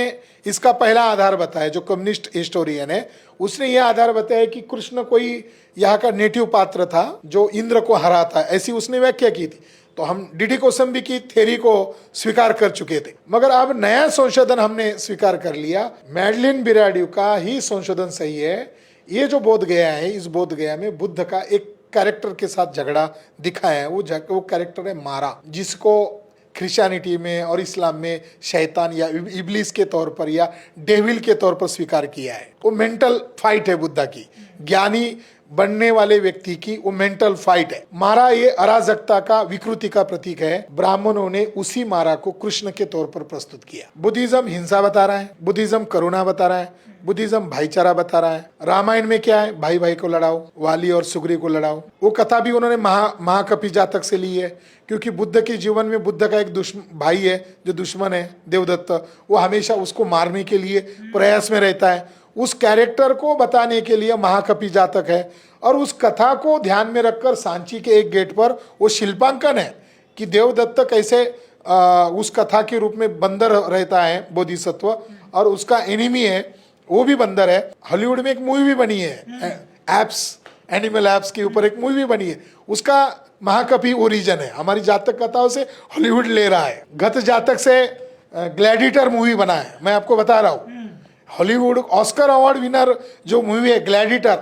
Speaker 1: इसका पहला आधार बताया, जो कम्युनिस्ट हिस्टोरियन है उसने यह आधार बताया कि कृष्ण कोई यहाँ का नेटिव पात्र था जो इंद्र को हराता, ऐसी उसने व्याख्या की थी। तो हम डीडी कोसंबी की थ्योरी को स्वीकार कर चुके थे, मगर अब नया संशोधन हमने स्वीकार कर लिया। मैडलिन बिराड्यू का ही संशोधन सही है। ये जो बोध गया है, इस बोध गया में बुद्ध का एक कैरेक्टर के साथ झगड़ा दिखाया है। वो कैरेक्टर है मारा, जिसको क्रिश्चियनिटी में और इस्लाम में शैतान या इब्लिस के तौर पर या डेविल के तौर पर स्वीकार किया है। वो मेंटल फाइट है बुद्धा की, ज्ञानी बनने वाले व्यक्ति की वो मेंटल फाइट है। मारा ये अराजकता का, विकृति का प्रतीक है। ब्राह्मणों ने उसी मारा को कृष्ण के तौर पर प्रस्तुत किया। बुद्धिज्म हिंसा बता रहा है, बुद्धिज्म करुणा बता रहा है, बुद्धिज्म भाईचारा बता रहा है। रामायण में क्या है, भाई भाई को लड़ाओ, वाली और सुग्रीव को लड़ाओ। वो कथा भी उन्होंने महाकपि जातक से ली है, क्योंकि बुद्ध के जीवन में बुद्ध का एक भाई है जो दुश्मन है, देवदत्त। वो हमेशा उसको मारने के लिए प्रयास में रहता है। उस कैरेक्टर को बताने के लिए महाकपि जातक है। और उस कथा को ध्यान में रखकर सांची के एक गेट पर वो शिल्पांकन है कि देवदत्त कैसे उस कथा के रूप में बंदर रहता है बोधिसत्व, और उसका एनिमी है वो भी बंदर है। हॉलीवुड में एक मूवी भी बनी है, एप्स, एनिमल एप्स के ऊपर एक मूवी भी बनी है, उसका महाकपि ओरिजिन है। हमारी जातक कथाओं से हॉलीवुड ले रहा है। घत जातक से ग्लैडिएटर मूवी बना है, मैं आपको बता रहा हूँ। हॉलीवुड ऑस्कर अवार्ड विनर जो मूवी है ग्लैडिएटर,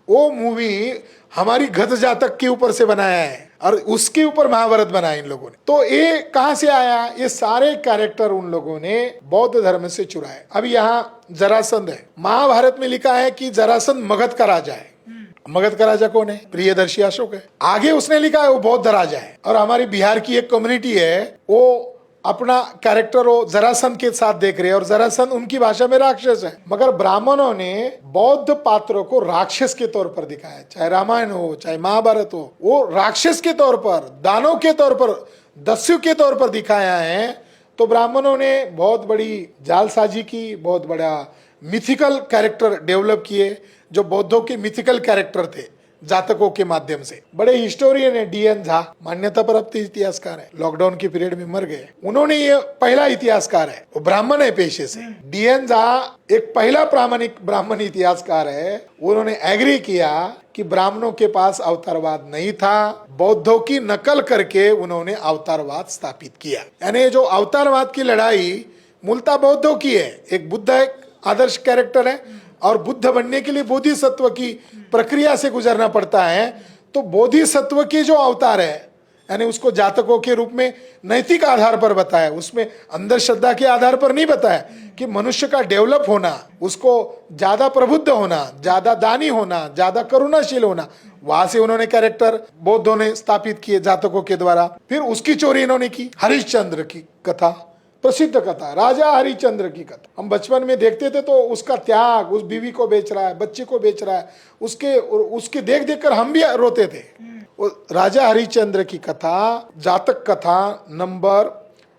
Speaker 1: वो मूवी हमारी घत जातक के ऊपर से बनाया है और उसके ऊपर महाभारत बनाया इन लोगों ने। तो ये कहां से आया? ये सारे कैरेक्टर उन लोगों ने बौद्ध धर्म से चुराए। अब यहाँ जरासंध है, महाभारत में लिखा है कि जरासंध मगध का राजा है। मगध का राजा कौन है? प्रियदर्शी अशोक है। आगे उसने लिखा है वो बौद्ध राजा है। और हमारी बिहार की एक कम्युनिटी है, वो अपना कैरेक्टर वो जरासंध के साथ देख रहे हैं, और जरासंध उनकी भाषा में राक्षस है। मगर ब्राह्मणों ने बौद्ध पात्रों को राक्षस के तौर पर दिखाया, चाहे रामायण हो चाहे महाभारत हो, वो राक्षस के तौर पर, दानव के तौर पर, दस्यु के तौर पर दिखाया है। तो ब्राह्मणों ने बहुत बड़ी जालसाजी की, बहुत बड़ा मिथिकल कैरेक्टर डेवलप किए जो बौद्धों के मिथिकल कैरेक्टर थे जातकों के माध्यम से। बड़े हिस्टोरियन है डीएन झा, मान्यता प्राप्त इतिहासकार है, लॉकडाउन के पीरियड में मर गए। उन्होंने ये पहला इतिहासकार है, वो ब्राह्मण है पेशे से। डीएन झा एक पहला प्रामाणिक ब्राह्मण इतिहासकार है। उन्होंने एग्री किया कि ब्राह्मणों के पास अवतारवाद नहीं था, बौद्धों की नकल करके उन्होंने अवतारवाद स्थापित किया। यानी जो अवतारवाद की लड़ाई मूलतः बौद्धों की है। एक बुद्ध एक आदर्श कैरेक्टर है, और बुद्ध बनने के लिए बोधिसत्व की प्रक्रिया से गुजरना पड़ता है। तो बोधिसत्व की जो अवतार है, यानी उसको जातकों के रूप में नैतिक आधार पर बताया, उसमें अंधश्रद्धा के आधार पर नहीं बताया कि मनुष्य का डेवलप होना, उसको ज्यादा प्रबुद्ध होना, ज्यादा दानी होना, ज्यादा करुणाशील होना। वहां से उन्होंने कैरेक्टर बौद्धों ने स्थापित किए जातकों के द्वारा। फिर उसकी चोरी इन्होंने की। हरिश्चंद्र की कथा, प्रसिद्ध कथा, राजा हरिश्चंद्र की कथा हम बचपन में देखते थे। तो उसका त्याग, उस बीवी को बेच रहा है, बच्चे को बेच रहा है, उसके देख देख कर हम भी रोते थे। राजा हरिश्चंद्र की कथा जातक कथा नंबर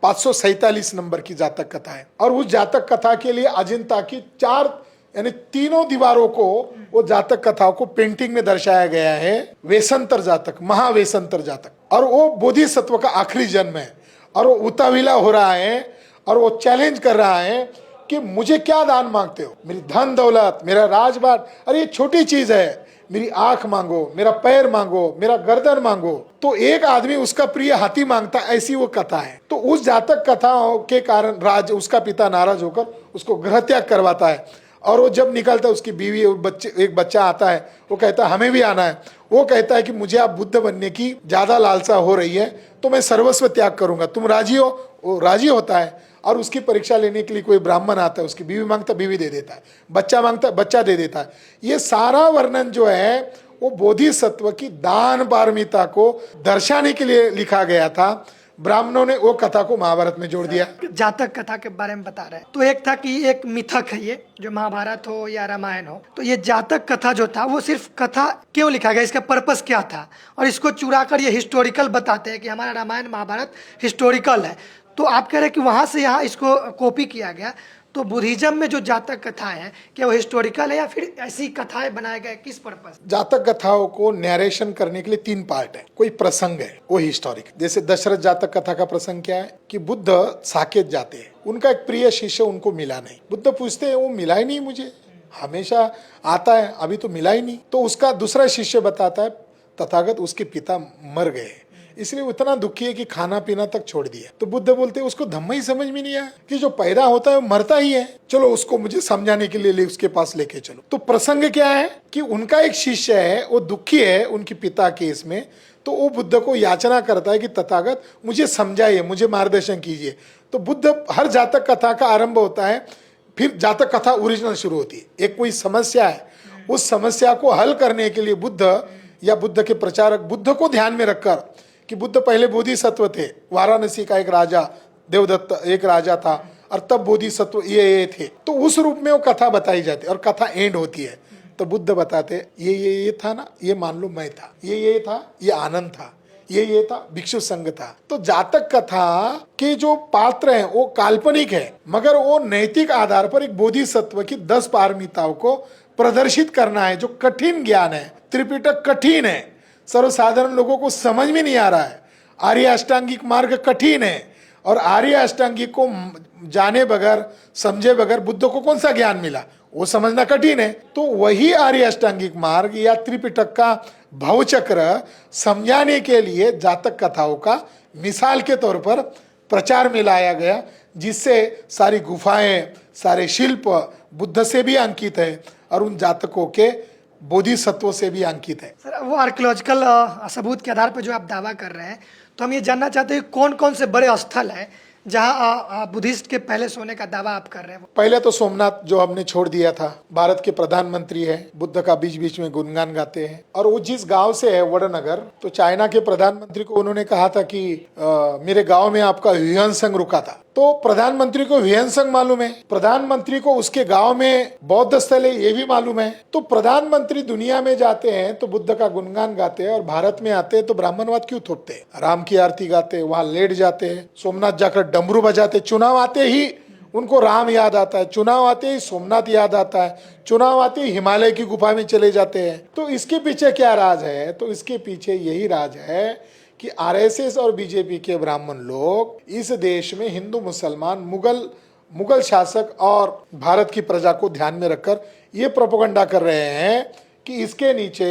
Speaker 1: 547 नंबर की जातक कथा है। और उस जातक कथा के लिए अजिंता की 4 यानी तीनों दीवारों को वो जातक कथाओं को पेंटिंग में दर्शाया गया है। वेसंतर जातक, महावेसंतर जातक, और वो बोधिसत्व का आखिरी जन्म है। और वो उताविला हो रहा है और वो चैलेंज कर रहा है कि मुझे क्या दान मांगते हो, मेरी धन दौलत, मेरा राजपाट, अरे ये छोटी चीज है, मेरी आंख मांगो, मेरा पैर मांगो, मेरा गर्दन मांगो। तो एक आदमी उसका प्रिय हाथी मांगता, ऐसी वो कथा है। तो उस जातक कथाओं के कारण उसका पिता नाराज होकर उसको गृह त्याग करवाता है। और वो जब निकलता है, उसकी बीवी और एक बच्चा आता है, वो कहता है हमें भी आना है। वो कहता है कि मुझे आप बुद्ध बनने की ज्यादा लालसा हो रही है, तो मैं सर्वस्व त्याग करूंगा, तुम राजी हो? वो राजी होता है। और उसकी परीक्षा लेने के लिए कोई ब्राह्मण आता है, उसकी बीवी मांगता बीवी दे देता है, बच्चा मांगता बच्चा दे देता है। ये सारा वर्णन जो है वो बोधिसत्व की दान पारमिता को दर्शाने के लिए लिखा गया था। ब्राह्मणों ने वो कथा को महाभारत में जोड़ दिया।
Speaker 2: जातक कथा के बारे में बता रहे हैं, तो एक था कि एक मिथक है, ये जो महाभारत हो या रामायण हो, तो ये जातक कथा जो था वो सिर्फ कथा क्यों लिखा गया, इसका पर्पस क्या था, और इसको चुरा कर ये हिस्टोरिकल बताते हैं कि हमारा रामायण महाभारत हिस्टोरिकल है। तो आप कह रहे हैं कि वहां से यहाँ इसको कॉपी किया गया। तो बुद्धिज्म में जो जातक कथाएं हैं क्या वो हिस्टोरिकल है या फिर ऐसी कथाएं बनाए गए, किस पर्पस?
Speaker 1: जातक कथाओं को नरेशन करने के लिए 3 पार्ट है। कोई प्रसंग है वो हिस्टोरिक, जैसे दशरथ जातक कथा का प्रसंग क्या है कि बुद्ध साकेत जाते हैं, उनका एक प्रिय शिष्य उनको मिला नहीं। बुद्ध पूछते हैं वो मिला ही नहीं मुझे, हमेशा आता है, अभी तो मिला ही नहीं। तो उसका दूसरा शिष्य बताता है तथागत उसके पिता मर गए, इसलिए उतना दुखी है कि खाना पीना तक छोड़ दिया। तो बुद्ध बोलते हैं उसको धम्म ही समझ में नहीं आया कि जो पैदा होता है वो मरता ही है, चलो उसको मुझे समझाने के लिए उसके पास लेके चलो। तो प्रसंग क्या है कि उनका एक शिष्य है, वो दुखी है उनके पिता के इसमें, तो वो बुद्ध को याचना करता है कि तथागत मुझे समझाइए, मुझे मार्गदर्शन कीजिए। तो बुद्ध, हर जातक कथा का आरंभ होता है, फिर जातक कथा ओरिजिनल शुरू होती है। एक कोई समस्या है, उस समस्या को हल करने के लिए बुद्ध या बुद्ध के प्रचारक बुद्ध को ध्यान में रखकर, कि बुद्ध पहले बोधिसत्व थे, वाराणसी का एक राजा देवदत्त एक राजा था, और तब बोधिसत्व ये थे, तो उस रूप में वो कथा बताई जाती है और कथा एंड होती है। तो बुद्ध बताते ये था ना, ये मान लो मैं था, ये था, ये आनंद था, ये था भिक्षु संघ था। तो जातक कथा के जो पात्र हैं वो काल्पनिक है, मगर वो नैतिक आधार पर एक बोधिसत्व की 10 पारमिताओं को प्रदर्शित करना है, जो कठिन ज्ञान है। त्रिपिटक कठिन है, सर्वसाधारण लोगों को समझ में नहीं आ रहा है। आर्य अष्टांगिक मार्ग कठिन है, और आर्य अष्टांगिक को जाने बगैर, समझे बगैर बुद्ध को कौन सा ज्ञान मिला, वो समझना कठिन है। तो वही आर्य अष्टांगिक मार्ग या त्रिपिटक का भवचक्र समझाने के लिए जातक कथाओं का मिसाल के तौर पर प्रचार में लाया गया, जिससे सारी गुफाएं, सारे शिल्प बुद्ध से भी अंकित है और उन जातकों के बोधिसत्वों से भी अंकित है।
Speaker 2: सर, वो आर्कियोलॉजिकल सबूत के आधार पर जो आप दावा कर रहे हैं, तो हम ये जानना चाहते हैं कौन कौन से बड़े स्थल हैं जहां बुद्धिस्ट के पहले सोने का दावा आप कर रहे हैं?
Speaker 1: पहले तो सोमनाथ जो हमने छोड़ दिया था, भारत के प्रधानमंत्री है, बुद्ध का बीच बीच में गुणगान गाते हैं। और वो जिस गांव से है वड़नगर, तो चाइना के प्रधानमंत्री को उन्होंने कहा था कि मेरे गांव में आपका ह्यूएनसांग रुका था। तो प्रधानमंत्री को ह्यूएनसांग मालूम है, प्रधानमंत्री को उसके गांव में बौद्ध स्थल है ये भी मालूम है। तो प्रधानमंत्री दुनिया में जाते हैं तो बुद्ध का गुणगान गाते हैं, और भारत में आते हैं तो ब्राह्मणवाद क्यों थोपते हैं? राम की आरती गाते हैं, वहां लेट जाते हैं, सोमनाथ जाकर डमरू बजाते, चुनाव आते ही उनको राम याद आता है, चुनाव आते ही सोमनाथ याद आता है, चुनाव आते ही हिमालय की गुफा में चले जाते हैं। तो इसके पीछे क्या राज है? तो इसके पीछे यही राज है कि आरएसएस और बीजेपी के ब्राह्मण लोग इस देश में हिंदू, मुसलमान, मुगल शासक और भारत की प्रजा को ध्यान में रखकर ये प्रोपेगेंडा कर रहे हैं कि इसके नीचे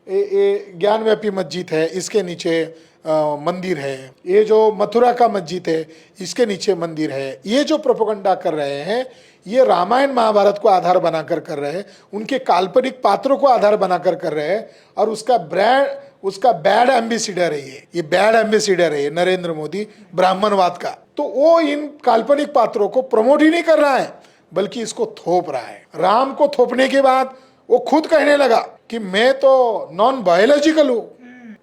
Speaker 1: ज्ञानव्यापी मस्जिद है, इसके नीचे मंदिर है, ये जो मथुरा का मस्जिद है इसके नीचे मंदिर है। ये जो प्रोपेगेंडा कर रहे हैं ये रामायण महाभारत को आधार बनाकर कर रहे हैं, उनके काल्पनिक पात्रों को आधार बनाकर कर रहे हैं, और उसका बैड एम्बेसिडर है ये बैड एम्बेसिडर है नरेंद्र मोदी ब्राह्मणवाद का। तो वो इन काल्पनिक पात्रों को प्रमोट ही नहीं कर रहा है, बल्कि इसको थोप रहा है। राम को थोपने के बाद वो खुद कहने लगा कि मैं तो नॉन बायोलॉजिकल हूं,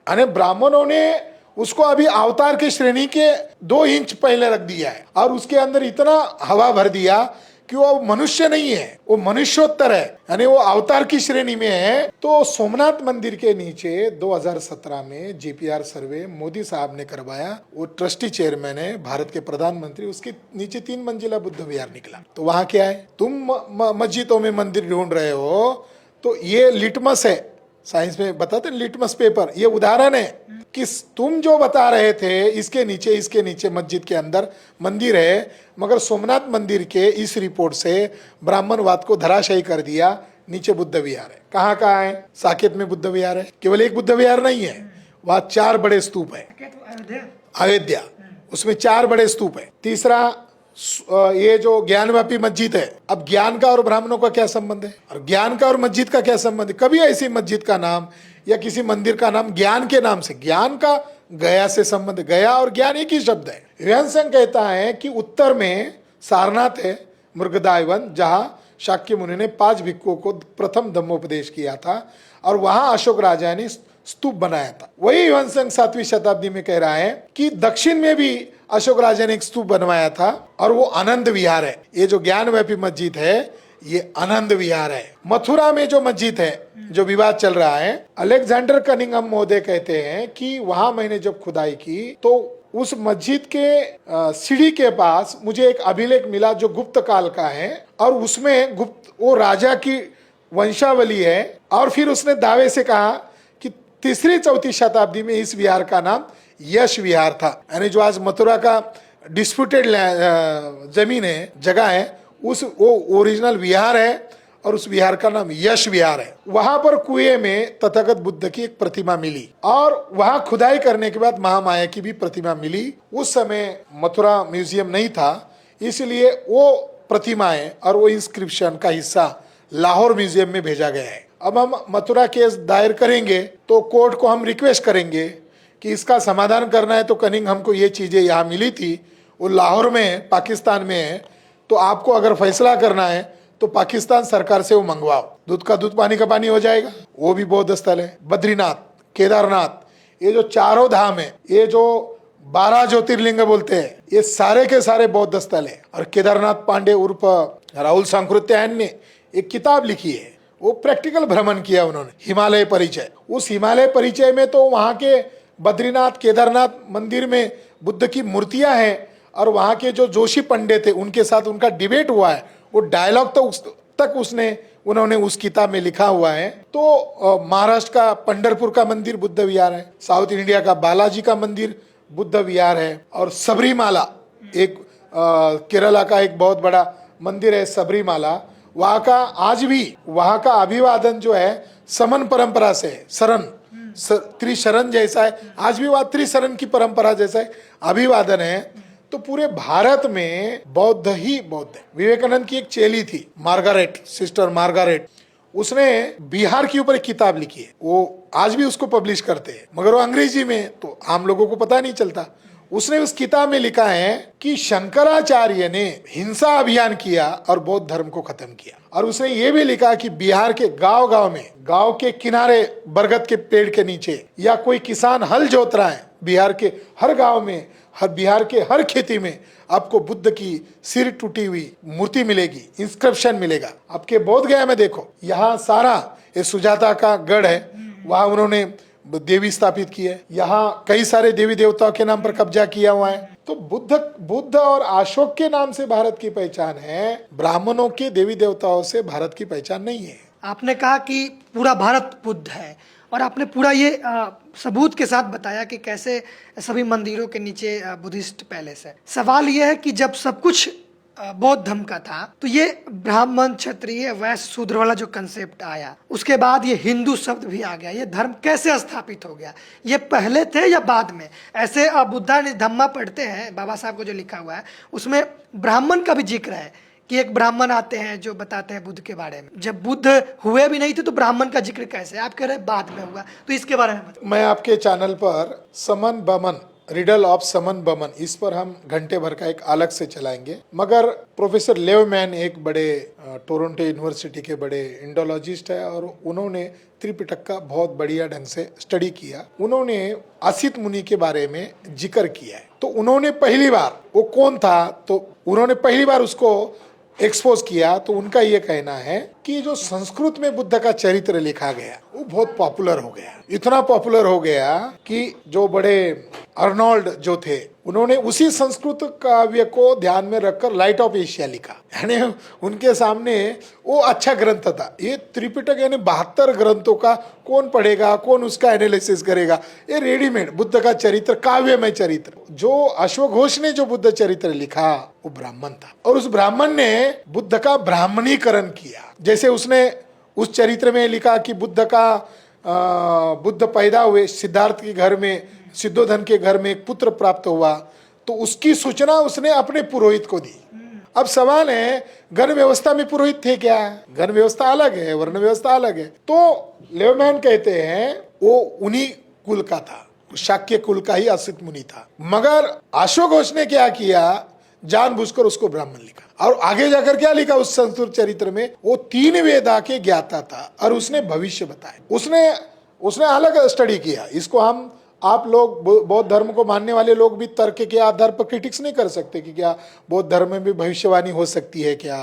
Speaker 1: यानी ब्राह्मणों ने उसको अभी अवतार की श्रेणी के 2 इंच पहले रख दिया है, और उसके अंदर इतना हवा भर दिया कि वो मनुष्य नहीं है, वो मनुष्योत्तर है, यानी वो अवतार की श्रेणी में है। तो सोमनाथ मंदिर के नीचे 2017 में जीपीआर सर्वे मोदी साहब ने करवाया, वो ट्रस्टी चेयरमैन है, भारत के प्रधानमंत्री, उसके नीचे 3 मंजिला बुद्ध विहार निकला। तो वहां क्या है? तुम मस्जिदों में मंदिर ढूंढ रहे हो, तो ये लिटमस है, साइंस में बताते हैं लिटमस पेपर, ये उदाहरण है कि तुम जो बता रहे थे इसके नीचे मस्जिद के अंदर मंदिर है, मगर सोमनाथ मंदिर के इस रिपोर्ट से ब्राह्मणवाद को धराशायी कर दिया। नीचे बुद्ध विहार है, कहाँ है? साकेत में बुद्ध विहार है, केवल एक बुद्ध विहार नहीं है, वहां 4 बड़े स्तूप है। अयोध्या, उसमें 4 बड़े स्तूप है। तीसरा ये जो ज्ञानव्यापी मस्जिद है, अब ज्ञान का और ब्राह्मणों का क्या संबंध है, और ज्ञान का और मस्जिद का क्या संबंध है? कभी ऐसी मस्जिद का नाम या किसी मंदिर का नाम ज्ञान के नाम से, ज्ञान का गया से संबंध, गया और ज्ञान एक ही शब्द है, ह्वेनसेंग कहता है कि उत्तर में सारनाथ है, मृगदायवन, जहां शाक्य मुनि ने 5 भिक्षुओं को प्रथम धम्मोपदेश किया था और वहां अशोक राजा ने स्तूप बनाया था। वही ह्वेनसेंग 7वीं शताब्दी में कह रहा है कि दक्षिण में भी अशोक राजा ने एक स्तूप बनवाया था और वो आनंद विहार है। ये जो ज्ञानव्यापी मस्जिद है ये आनंद विहार है। मथुरा में जो मस्जिद है, जो विवाद चल रहा है, अलेक्जेंडर कनिंघम महोदय कहते हैं कि वहां मैंने जब खुदाई की तो उस मस्जिद के सीढ़ी के पास मुझे एक अभिलेख मिला जो गुप्त काल का है और उसमें गुप्त वो राजा की वंशावली है। और फिर उसने दावे से कहा कि 3री-4वीं शताब्दी में इस विहार का नाम यश विहार था। यानी जो आज मथुरा का डिस्प्यूटेड जमीन है, जगह है, उस वो ओरिजिनल विहार है और उस विहार का नाम यश विहार है। वहां पर कुएं में तथागत बुद्ध की एक प्रतिमा मिली और वहां खुदाई करने के बाद महामाया की भी प्रतिमा मिली। उस समय मथुरा म्यूजियम नहीं था, इसलिए वो प्रतिमाएं और वो इंस्क्रिप्शन का हिस्सा लाहौर म्यूजियम में भेजा गया है। अब हम मथुरा केस दायर करेंगे तो कोर्ट को हम रिक्वेस्ट करेंगे कि इसका समाधान करना है तो कनिंग हमको ये चीजें यहाँ मिली थी, वो लाहौर में पाकिस्तान में है, तो आपको अगर फैसला करना है तो पाकिस्तान सरकार से वो मंगवाओ। दूध का दूध पानी का पानी हो जाएगा। वो भी बौद्ध स्थल है। बद्रीनाथ, केदारनाथ, ये जो चारों धाम है, ये जो 12 ज्योतिर्लिंग बोलते हैं, ये सारे के सारे बौद्ध स्थल है। और केदारनाथ पांडे उर्फ राहुल सांकृत्यायन ने एक किताब लिखी है, वो प्रैक्टिकल भ्रमण किया उन्होंने, हिमालय परिचय। उस हिमालय परिचय में तो वहाँ के बद्रीनाथ केदारनाथ मंदिर में बुद्ध की मूर्तियां हैं और वहाँ के जो जोशी पंडित थे उनके साथ उनका डिबेट हुआ है। वो डायलॉग तक उन्होंने उस किताब में लिखा हुआ है। तो महाराष्ट्र का पंढरपुर का मंदिर बुद्ध विहार है, साउथ इंडिया का बालाजी का मंदिर बुद्ध विहार है और सबरीमाला एक केरला का एक बहुत बड़ा मंदिर है सबरीमाला। वहाँ का आज भी वहाँ का अभिवादन जो है समन परंपरा से है, शरण त्रिशरण जैसा है। आज भी वहाँ त्रिशरण की परंपरा जैसा है अभिवादन है। तो पूरे भारत में बौद्ध ही बौद्ध है। विवेकानंद की एक चेली थी मार्गारेट, सिस्टर मार्गारेट, उसने बिहार के ऊपर एक किताब लिखी है, वो आज भी उसको पब्लिश करते हैं मगर वो अंग्रेजी में, तो आम लोगों को पता नहीं चलता। उसने उस किताब में लिखा है कि शंकराचार्य ने हिंसा अभियान किया और बौद्ध धर्म को खत्म किया। और उसने ये भी लिखा कि बिहार के गांव-गांव में, गांव के किनारे बरगद के पेड़ के नीचे, या कोई किसान हल जोत रहा है, बिहार के हर गांव में, हर बिहार के हर खेती में आपको बुद्ध की सिर टूटी हुई मूर्ति मिलेगी, इंस्क्रिप्शन मिलेगा। आपके बोध गया में देखो, यहाँ सारा ये सुजाता का गढ़ है, वहां उन्होंने देवी स्थापित की है। यहाँ कई सारे देवी देवताओं के नाम पर कब्जा किया हुआ है। तो बुद्ध और अशोक के नाम से भारत की पहचान है, ब्राह्मणों के देवी देवताओं से भारत की पहचान नहीं है।
Speaker 2: आपने कहा कि पूरा भारत बुद्ध है और आपने पूरा ये सबूत के साथ बताया कि कैसे सभी मंदिरों के नीचे बुद्धिस्ट पैलेस है। सवाल यह है कि जब सब कुछ बौद्ध धर्म का था तो ये ब्राह्मण, क्षत्रिय, वैश्य, शूद्र वाला जो कंसेप्ट आया, उसके बाद ये हिंदू शब्द भी आ गया। ये धर्म कैसे स्थापित हो गया? ये पहले थे या बाद में? ऐसे बुद्धा ने धम्मा पढ़ते हैं, बाबा साहब को जो लिखा हुआ है उसमें ब्राह्मण का भी जिक्र है कि एक ब्राह्मण आते हैं जो बताते हैं बुद्ध के बारे में। जब बुद्ध हुए भी नहीं थे तो ब्राह्मण का जिक्र कैसे? आप कह रहे हैं बाद में हुआ, तो इसके बारे में बताइए।
Speaker 1: मैं आपके चैनल पर समन बमन, रिडल ऑफ समन बमन, इस पर हम घंटे भर का एक अलग से चलाएंगे। मगर प्रोफेसर लेवमैन एक बड़े टोरंटो यूनिवर्सिटी के बड़े इंडोलॉजिस्ट है और उन्होंने त्रिपिटक का बहुत बढ़िया ढंग से स्टडी किया। उन्होंने असित मुनि के बारे में जिक्र किया है। तो उन्होंने पहली बार, वो कौन था, तो उन्होंने पहली बार उसको एक्सपोज किया। तो उनका ये कहना है कि जो संस्कृत में बुद्ध का चरित्र लिखा गया वो बहुत पॉपुलर हो गया, इतना पॉपुलर हो गया कि जो बड़े अर्नोल्ड जो थे उन्होंने उसी संस्कृत काव्य को ध्यान में रखकर लाइट ऑफ एशिया लिखा। यानी उनके सामने वो अच्छा ग्रंथ था। ये त्रिपिटक यानी 72 ग्रंथों का कौन पढ़ेगा, कौन उसका एनालिसिस करेगा? ये रेडीमेड बुद्ध का चरित्र, काव्यमय चरित्र। जो अश्वघोष ने जो बुद्ध चरित्र लिखा वो ब्राह्मण था और उस ब्राह्मण ने बुद्ध का ब्राह्मणीकरण किया। जैसे उसने उस चरित्र में लिखा कि बुद्ध पैदा हुए, सिद्धार्थ के घर में, सिद्धोधन के घर में एक पुत्र प्राप्त हुआ, तो उसकी सूचना उसने अपने पुरोहित को दी। अब सवाल है, गण व्यवस्था में पुरोहित थे क्या? गण व्यवस्था अलग है, वर्ण व्यवस्था अलग है। तो लेवमैन कहते हैं वो उन्हीं कुल का था, शाक्य कुल का ही असित मुनि था। मगर अशोक घोष ने क्या किया, जानबूझकर उसको ब्राह्मण लिखा और आगे जाकर क्या लिखा उस संस्कृत चरित्र में, वो 3 वेदा के ज्ञाता था और उसने भविष्य बताया। उसने अलग स्टडी किया। इसको हम आप लोग बौद्ध धर्म को मानने वाले लोग भी तर्क के आधार पर क्रिटिक्स नहीं कर सकते कि क्या बौद्ध धर्म में भी भविष्यवाणी हो सकती है क्या।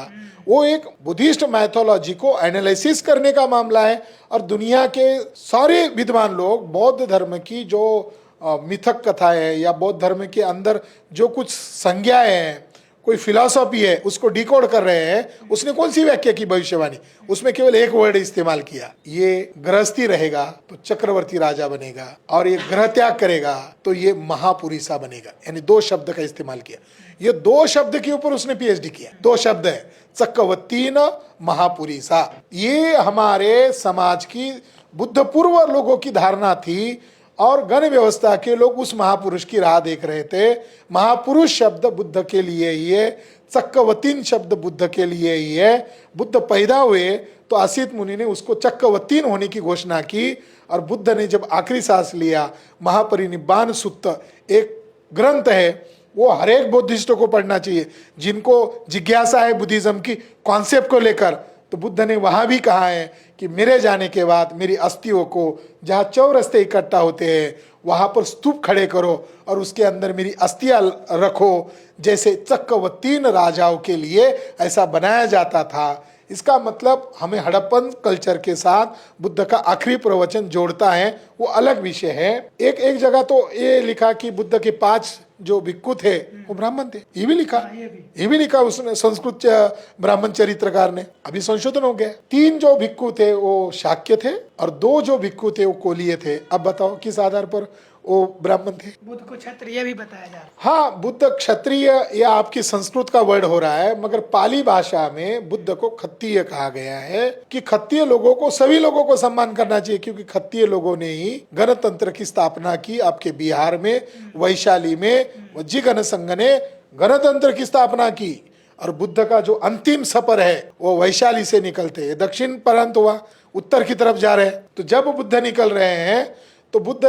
Speaker 1: वो एक बुद्धिस्ट मैथोलॉजी को एनालिसिस करने का मामला है और दुनिया के सारे विद्वान लोग बौद्ध धर्म की जो मिथक कथाएं है या बौद्ध धर्म के अंदर जो कुछ संज्ञाएं हैं, कोई फिलॉसफी है, उसको डिकोड कर रहे हैं। उसने कौन सी व्याख्या की भविष्यवाणी, उसमें केवल एक वर्ड इस्तेमाल किया, ये गृहस्थी रहेगा तो चक्रवर्ती राजा बनेगा और ये ग्रह त्याग करेगा तो ये महापुरुषा बनेगा, यानी 2 शब्द का इस्तेमाल किया। ये 2 शब्द के ऊपर उसने पीएचडी किया। 2 शब्द है, चक्रवर्तीन महापुरुषा। ये हमारे समाज की बुद्ध पूर्व लोगों की धारणा थी और गण व्यवस्था के लोग उस महापुरुष की राह देख रहे थे। महापुरुष शब्द बुद्ध के लिए ही है, चक्रवतीन शब्द बुद्ध के लिए ही है। बुद्ध पैदा हुए तो असित मुनि ने उसको चक्रवतीन होने की घोषणा की और बुद्ध ने जब आखिरी सांस लिया, महापरिनिब्बाण सुत्त एक ग्रंथ है, वो हर एक बुद्धिस्ट को पढ़ना चाहिए जिनको जिज्ञासा है बुद्धिज्म की कॉन्सेप्ट को लेकर। तो बुद्ध ने वहां भी कहा है कि मेरे जाने के बाद मेरी अस्थियों को जहाँ चौरस्ते इकट्ठा होते हैं वहां पर स्तूप खड़े करो और उसके अंदर मेरी अस्थियां रखो, जैसे चक्रवर्तीन राजाओं के लिए ऐसा बनाया जाता था। इसका मतलब हमें हड़प्पन कल्चर के साथ बुद्ध का आखिरी प्रवचन जोड़ता है, वो अलग विषय है। एक जगह तो ये लिखा कि बुद्ध के 5 जो भिक्खु थे वो ब्राह्मण थे, ये भी लिखा उसने संस्कृत ब्राह्मण चरित्रकार ने। अभी संशोधन हो गया। 3 जो भिक्खु थे वो शाक्य थे और 2 जो भिक्खु थे वो कोलीय थे। अब बताओ किस आधार पर वो ब्राह्मण थे?
Speaker 2: बुद्ध को क्षत्रिय भी बताया जा रहा है।
Speaker 1: हाँ, बुद्ध क्षत्रिय या आपकी संस्कृत का वर्ड हो रहा है, मगर पाली भाषा में बुद्ध को खत्तीय कहा गया है कि खत्तीय लोगों को, सभी लोगों को सम्मान करना चाहिए, क्योंकि खत्तीय लोगों ने ही गणतंत्र की स्थापना की। आपके बिहार में वैशाली में वज्जी गण संघ ने गणतंत्र की स्थापना की और बुद्ध का जो अंतिम सफर है वो वैशाली से निकलते हैं, दक्षिण प्रांत हुआ, उत्तर की तरफ जा रहे हैं। तो जब बुद्ध निकल रहे हैं तो बुद्ध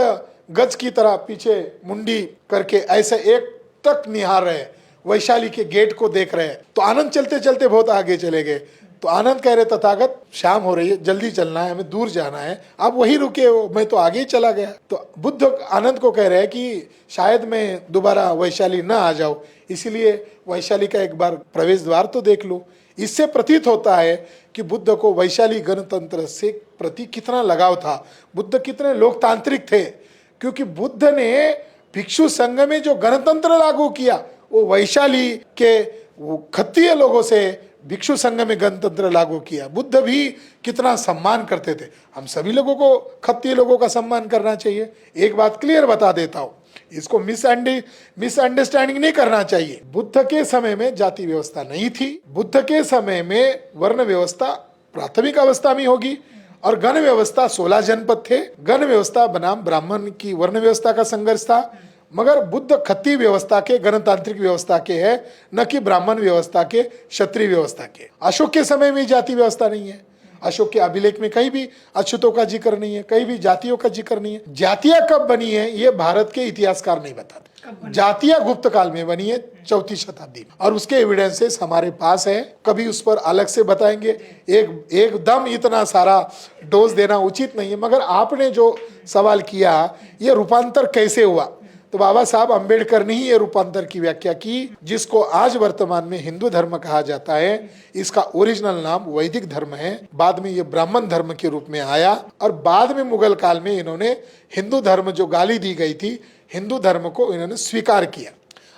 Speaker 1: गज की तरह पीछे मुंडी करके ऐसे एक तक निहार रहे, वैशाली के गेट को देख रहे हैं। तो आनंद चलते चलते बहुत आगे चले गए। तो आनंद कह रहे तथागत शाम हो रही है, जल्दी चलना है, हमें दूर जाना है, आप वहीं रुके हो, मैं तो आगे ही चला गया। तो बुद्ध आनंद को कह रहे हैं कि शायद मैं दोबारा वैशाली ना आ जाऊं, इसीलिए वैशाली का एक बार प्रवेश द्वार तो देख लो। इससे प्रतीत होता है कि बुद्ध को वैशाली गणतंत्र से प्रति कितना लगाव था, बुद्ध कितने लोकतांत्रिक थे, क्योंकि बुद्ध ने भिक्षु संघ में जो गणतंत्र लागू किया वो वैशाली के खत्तीय लोगों से भिक्षु संघ में गणतंत्र लागू किया। बुद्ध भी कितना सम्मान करते थे। हम सभी लोगों को खत्तीय लोगों का सम्मान करना चाहिए। एक बात क्लियर बता देता हूं, इसको मिसअंडरस्टैंडिंग नहीं करना चाहिए। बुद्ध के समय में जाति व्यवस्था नहीं थी। बुद्ध के समय में वर्ण व्यवस्था प्राथमिक अवस्था में होगी और गण व्यवस्था 16 जनपद थे। गण व्यवस्था बनाम ब्राह्मण की वर्ण व्यवस्था का संघर्ष था, मगर बुद्ध खत्ती व्यवस्था के, गणतांत्रिक व्यवस्था के है, न कि ब्राह्मण व्यवस्था के, क्षत्रिय व्यवस्था के। अशोक के समय में जाति व्यवस्था नहीं है। अशोक के अभिलेख में कहीं भी अछूतों का जिक्र नहीं है, कहीं भी जातियों का जिक्र नहीं है। जातियां कब बनी है ये भारत के इतिहासकार नहीं बताते। जातियां गुप्त काल में बनी है, 4वीं शताब्दी में, और उसके एविडेंसेस हमारे पास है। कभी उस पर अलग से बताएंगे। एकदम इतना सारा डोज देना उचित नहीं है। मगर आपने जो सवाल किया, ये रूपांतर कैसे हुआ, तो बाबा साहब अम्बेडकर ने ही ये रूपांतर की व्याख्या की, जिसको आज वर्तमान में हिंदू धर्म कहा जाता है। इसका ओरिजिनल नाम वैदिक धर्म है। बाद में ये ब्राह्मण धर्म के रूप में आया और बाद में मुगल काल में इन्होंने हिंदू धर्म जो गाली दी गई थी, हिंदू धर्म को इन्होंने स्वीकार किया।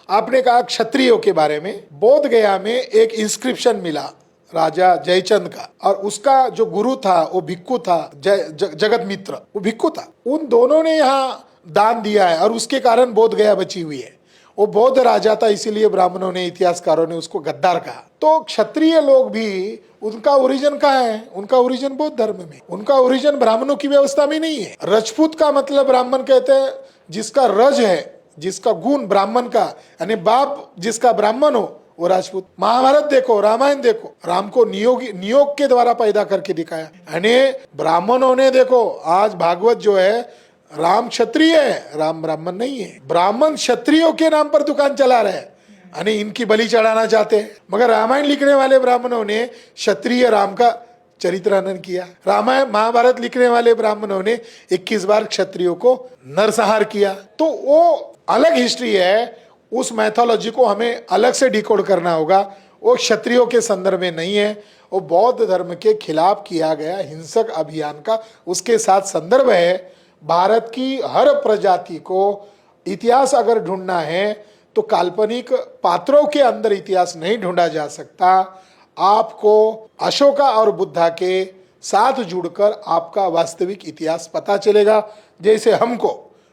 Speaker 1: आपने कहा क्षत्रियों के बारे में, बोध गया में एक इंस्क्रिप्शन मिला राजा जयचंद का, और उसका जो गुरु था वो भिक्खु था, जगत मित्र, वो भिक्खु था। उन दोनों ने यहाँ दान दिया है और उसके कारण बोध गया बची हुई है। वो बौद्ध राजा था, इसीलिए ब्राह्मणों ने, इतिहासकारों ने उसको गद्दार कहा। तो क्षत्रिय लोग भी, उनका ओरिजिन कहाँ है? उनका ओरिजिन बौद्ध धर्म में, उनका ओरिजिन ब्राह्मणों की व्यवस्था में नहीं है। राजपूत का मतलब ब्राह्मण कहते हैं जिसका रज है, जिसका गुण ब्राह्मण का, यानी बाप जिसका ब्राह्मण हो वो राजपूत। महाभारत देखो, रामायण देखो, राम को नियोग के द्वारा पैदा करके दिखाया। यानी ब्राह्मणों ने देखो, आज भागवत जो है राम क्षत्रिय है, राम ब्राह्मण नहीं है। ब्राह्मण क्षत्रियों के नाम पर दुकान चला रहे हैं, यानी इनकी बलि चढ़ाना चाहते हैं। मगर रामायण लिखने वाले ब्राह्मणों ने क्षत्रिय राम का चरित्रानंद किया। रामायण महाभारत लिखने वाले ब्राह्मणों ने 21 बार क्षत्रियों को नरसंहार किया। तो वो अलग हिस्ट्री है, उस मैथोलॉजी को हमें अलग से डिकोड करना होगा। वो क्षत्रियों के संदर्भ में नहीं है, वो बौद्ध धर्म के खिलाफ किया गया हिंसक अभियान का उसके साथ संदर्भ है। भारत की हर प्रजाति को इतिहास अगर ढूंढना है तो काल्पनिक पात्रों के अंदर इतिहास नहीं ढूंढा जा सकता। आपको अशोका और बुद्धा के साथ जुड़कर आपका वास्तविक इतिहास पता चलेगा। जैसे हमको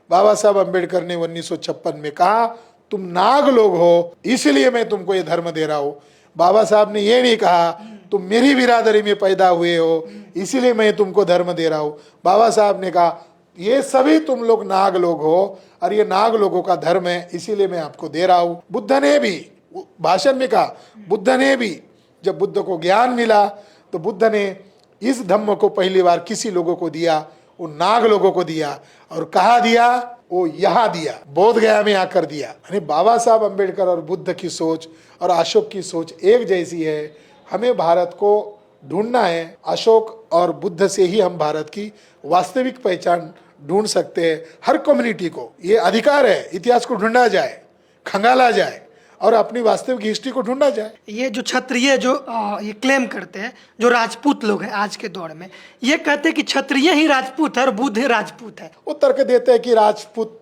Speaker 1: बाबा साहब अम्बेडकर ने 1956 में कहा, तुम नाग लोग हो इसलिए मैं तुमको ये धर्म दे रहा हूं। बाबा साहब ने ये नहीं कहा तुम मेरी बिरादरी में पैदा हुए हो इसलिए मैं तुमको धर्म दे रहा हूं। बाबा साहब ने कहा ये सभी तुम लोग नाग लोग हो और ये नाग लोगों का धर्म है इसीलिए मैं आपको दे रहा हूं। बुद्ध ने भी भाषण में कहा, बुद्ध ने भी जब बुद्ध को ज्ञान मिला तो बुद्ध ने इस धम्म को पहली बार किसी लोगों को दिया, वो नाग लोगों को दिया। और कहा दिया, वो यहाँ दिया, बोध गया में आकर दिया। यानी बाबा साहब अम्बेडकर और बुद्ध की सोच और अशोक की सोच एक जैसी है। हमें भारत को ढूंढना है, अशोक और बुद्ध से ही हम भारत की वास्तविक पहचान ढूंढ सकते हैं। हर कम्युनिटी को ये अधिकार है, इतिहास को ढूंढा जाए, खंगाला जाए और अपनी वास्तविक हिस्ट्री को ढूंढा जाए।
Speaker 2: ये जो क्षत्रिय जो ये क्लेम करते हैं, जो राजपूत लोग हैं आज के दौर में, ये कहते हैं कि क्षत्रिय ही राजपूत है और बुद्ध ही राजपूत है।
Speaker 1: वो तर्क देते हैं कि राजपूत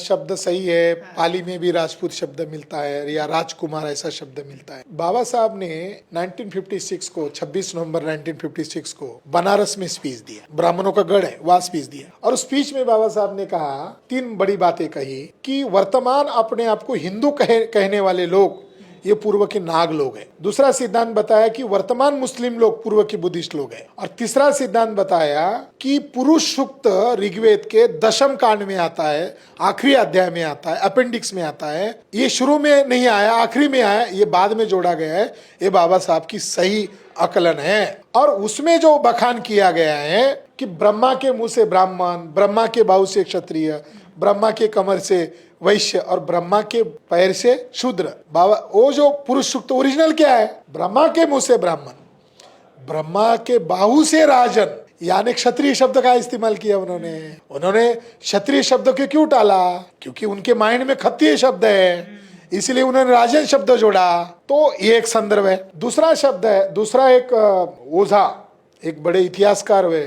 Speaker 1: शब्द सही है, पाली में भी राजपूत शब्द मिलता है या राजकुमार ऐसा शब्द मिलता है। बाबा साहब ने 1956 को 26 नवंबर 1956 को बनारस में स्पीच दिया, ब्राह्मणों का गढ़ है वहां स्पीच दिया। और स्पीच में बाबा साहब ने कहा, 3 बड़ी बातें कही कि वर्तमान अपने आप को हिंदू कहने वाले लोग ये पूर्व के नाग लोग हैं। दूसरा सिद्धांत बताया कि वर्तमान मुस्लिम लोग पूर्व के बुद्धिस्ट लोग हैं। और तीसरा सिद्धांत बताया कि पुरुष सूक्त ऋग्वेद के 10वें कांड में आता है, आखिरी अध्याय में आता है, अपेंडिक्स में आता है। ये शुरू में नहीं आया, आखिरी में आया, ये बाद में जोड़ा गया है। ये बाबा साहब की सही आकलन है। और उसमें जो बखान किया गया है कि ब्रह्मा के मुंह से ब्राह्मण, ब्रह्मा के बाहु से क्षत्रिय, ब्रह्मा के कमर से वैश्य और ब्रह्मा के पैर से शूद्र। बाबा वो जो पुरुष सूक्त ओरिजिनल क्या है, ब्रह्मा के मुंह से ब्राह्मण, ब्रह्मा के बाहु से राजन, यानी क्षत्रिय शब्द का इस्तेमाल किया उन्होंने क्षत्रिय शब्द को क्यों टाला, क्योंकि उनके माइंड में क्षत्रिय शब्द है इसलिए उन्होंने राजन शब्द जोड़ा। तो ये एक संदर्भ है। दूसरा शब्द है, दूसरा एक ओझा, एक बड़े इतिहासकार हुए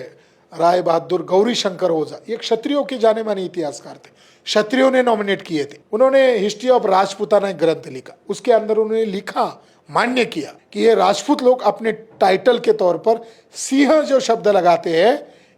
Speaker 1: राय बहादुर गौरी शंकर ओझा, ये क्षत्रियों के जाने माने इतिहासकार थे, क्षत्रियों ने नॉमिनेट किए थे। उन्होंने हिस्ट्री ऑफ राजपूताना एक ग्रंथ लिखा, उसके अंदर उन्होंने लिखा, मान्य किया कि ये राजपूत लोग अपने टाइटल के तौर पर सिंह जो शब्द लगाते हैं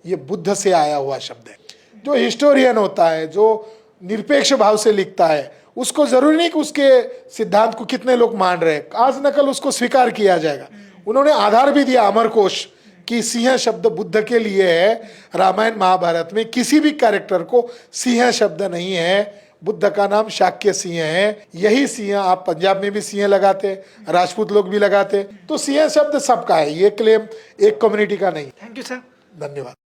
Speaker 1: ये बुद्ध से आया हुआ शब्द है। जो हिस्टोरियन होता है, जो निरपेक्ष भाव से लिखता है, उसको जरूरी नहीं कि उसके सिद्धांत को कितने लोग मान रहे हैं, आज नकल उसको स्वीकार किया जाएगा। उन्होंने आधार भी दिया अमरकोश कि सिंह शब्द बुद्ध के लिए है। रामायण महाभारत में किसी भी कैरेक्टर को सिंह शब्द नहीं है, बुद्ध का नाम शाक्य सिंह है। यही सिंह आप पंजाब में भी सिंह लगाते, राजपूत लोग भी लगाते। तो सिंह शब्द सबका है, ये क्लेम एक कम्युनिटी का नहीं।
Speaker 2: थैंक यू सर,
Speaker 1: धन्यवाद।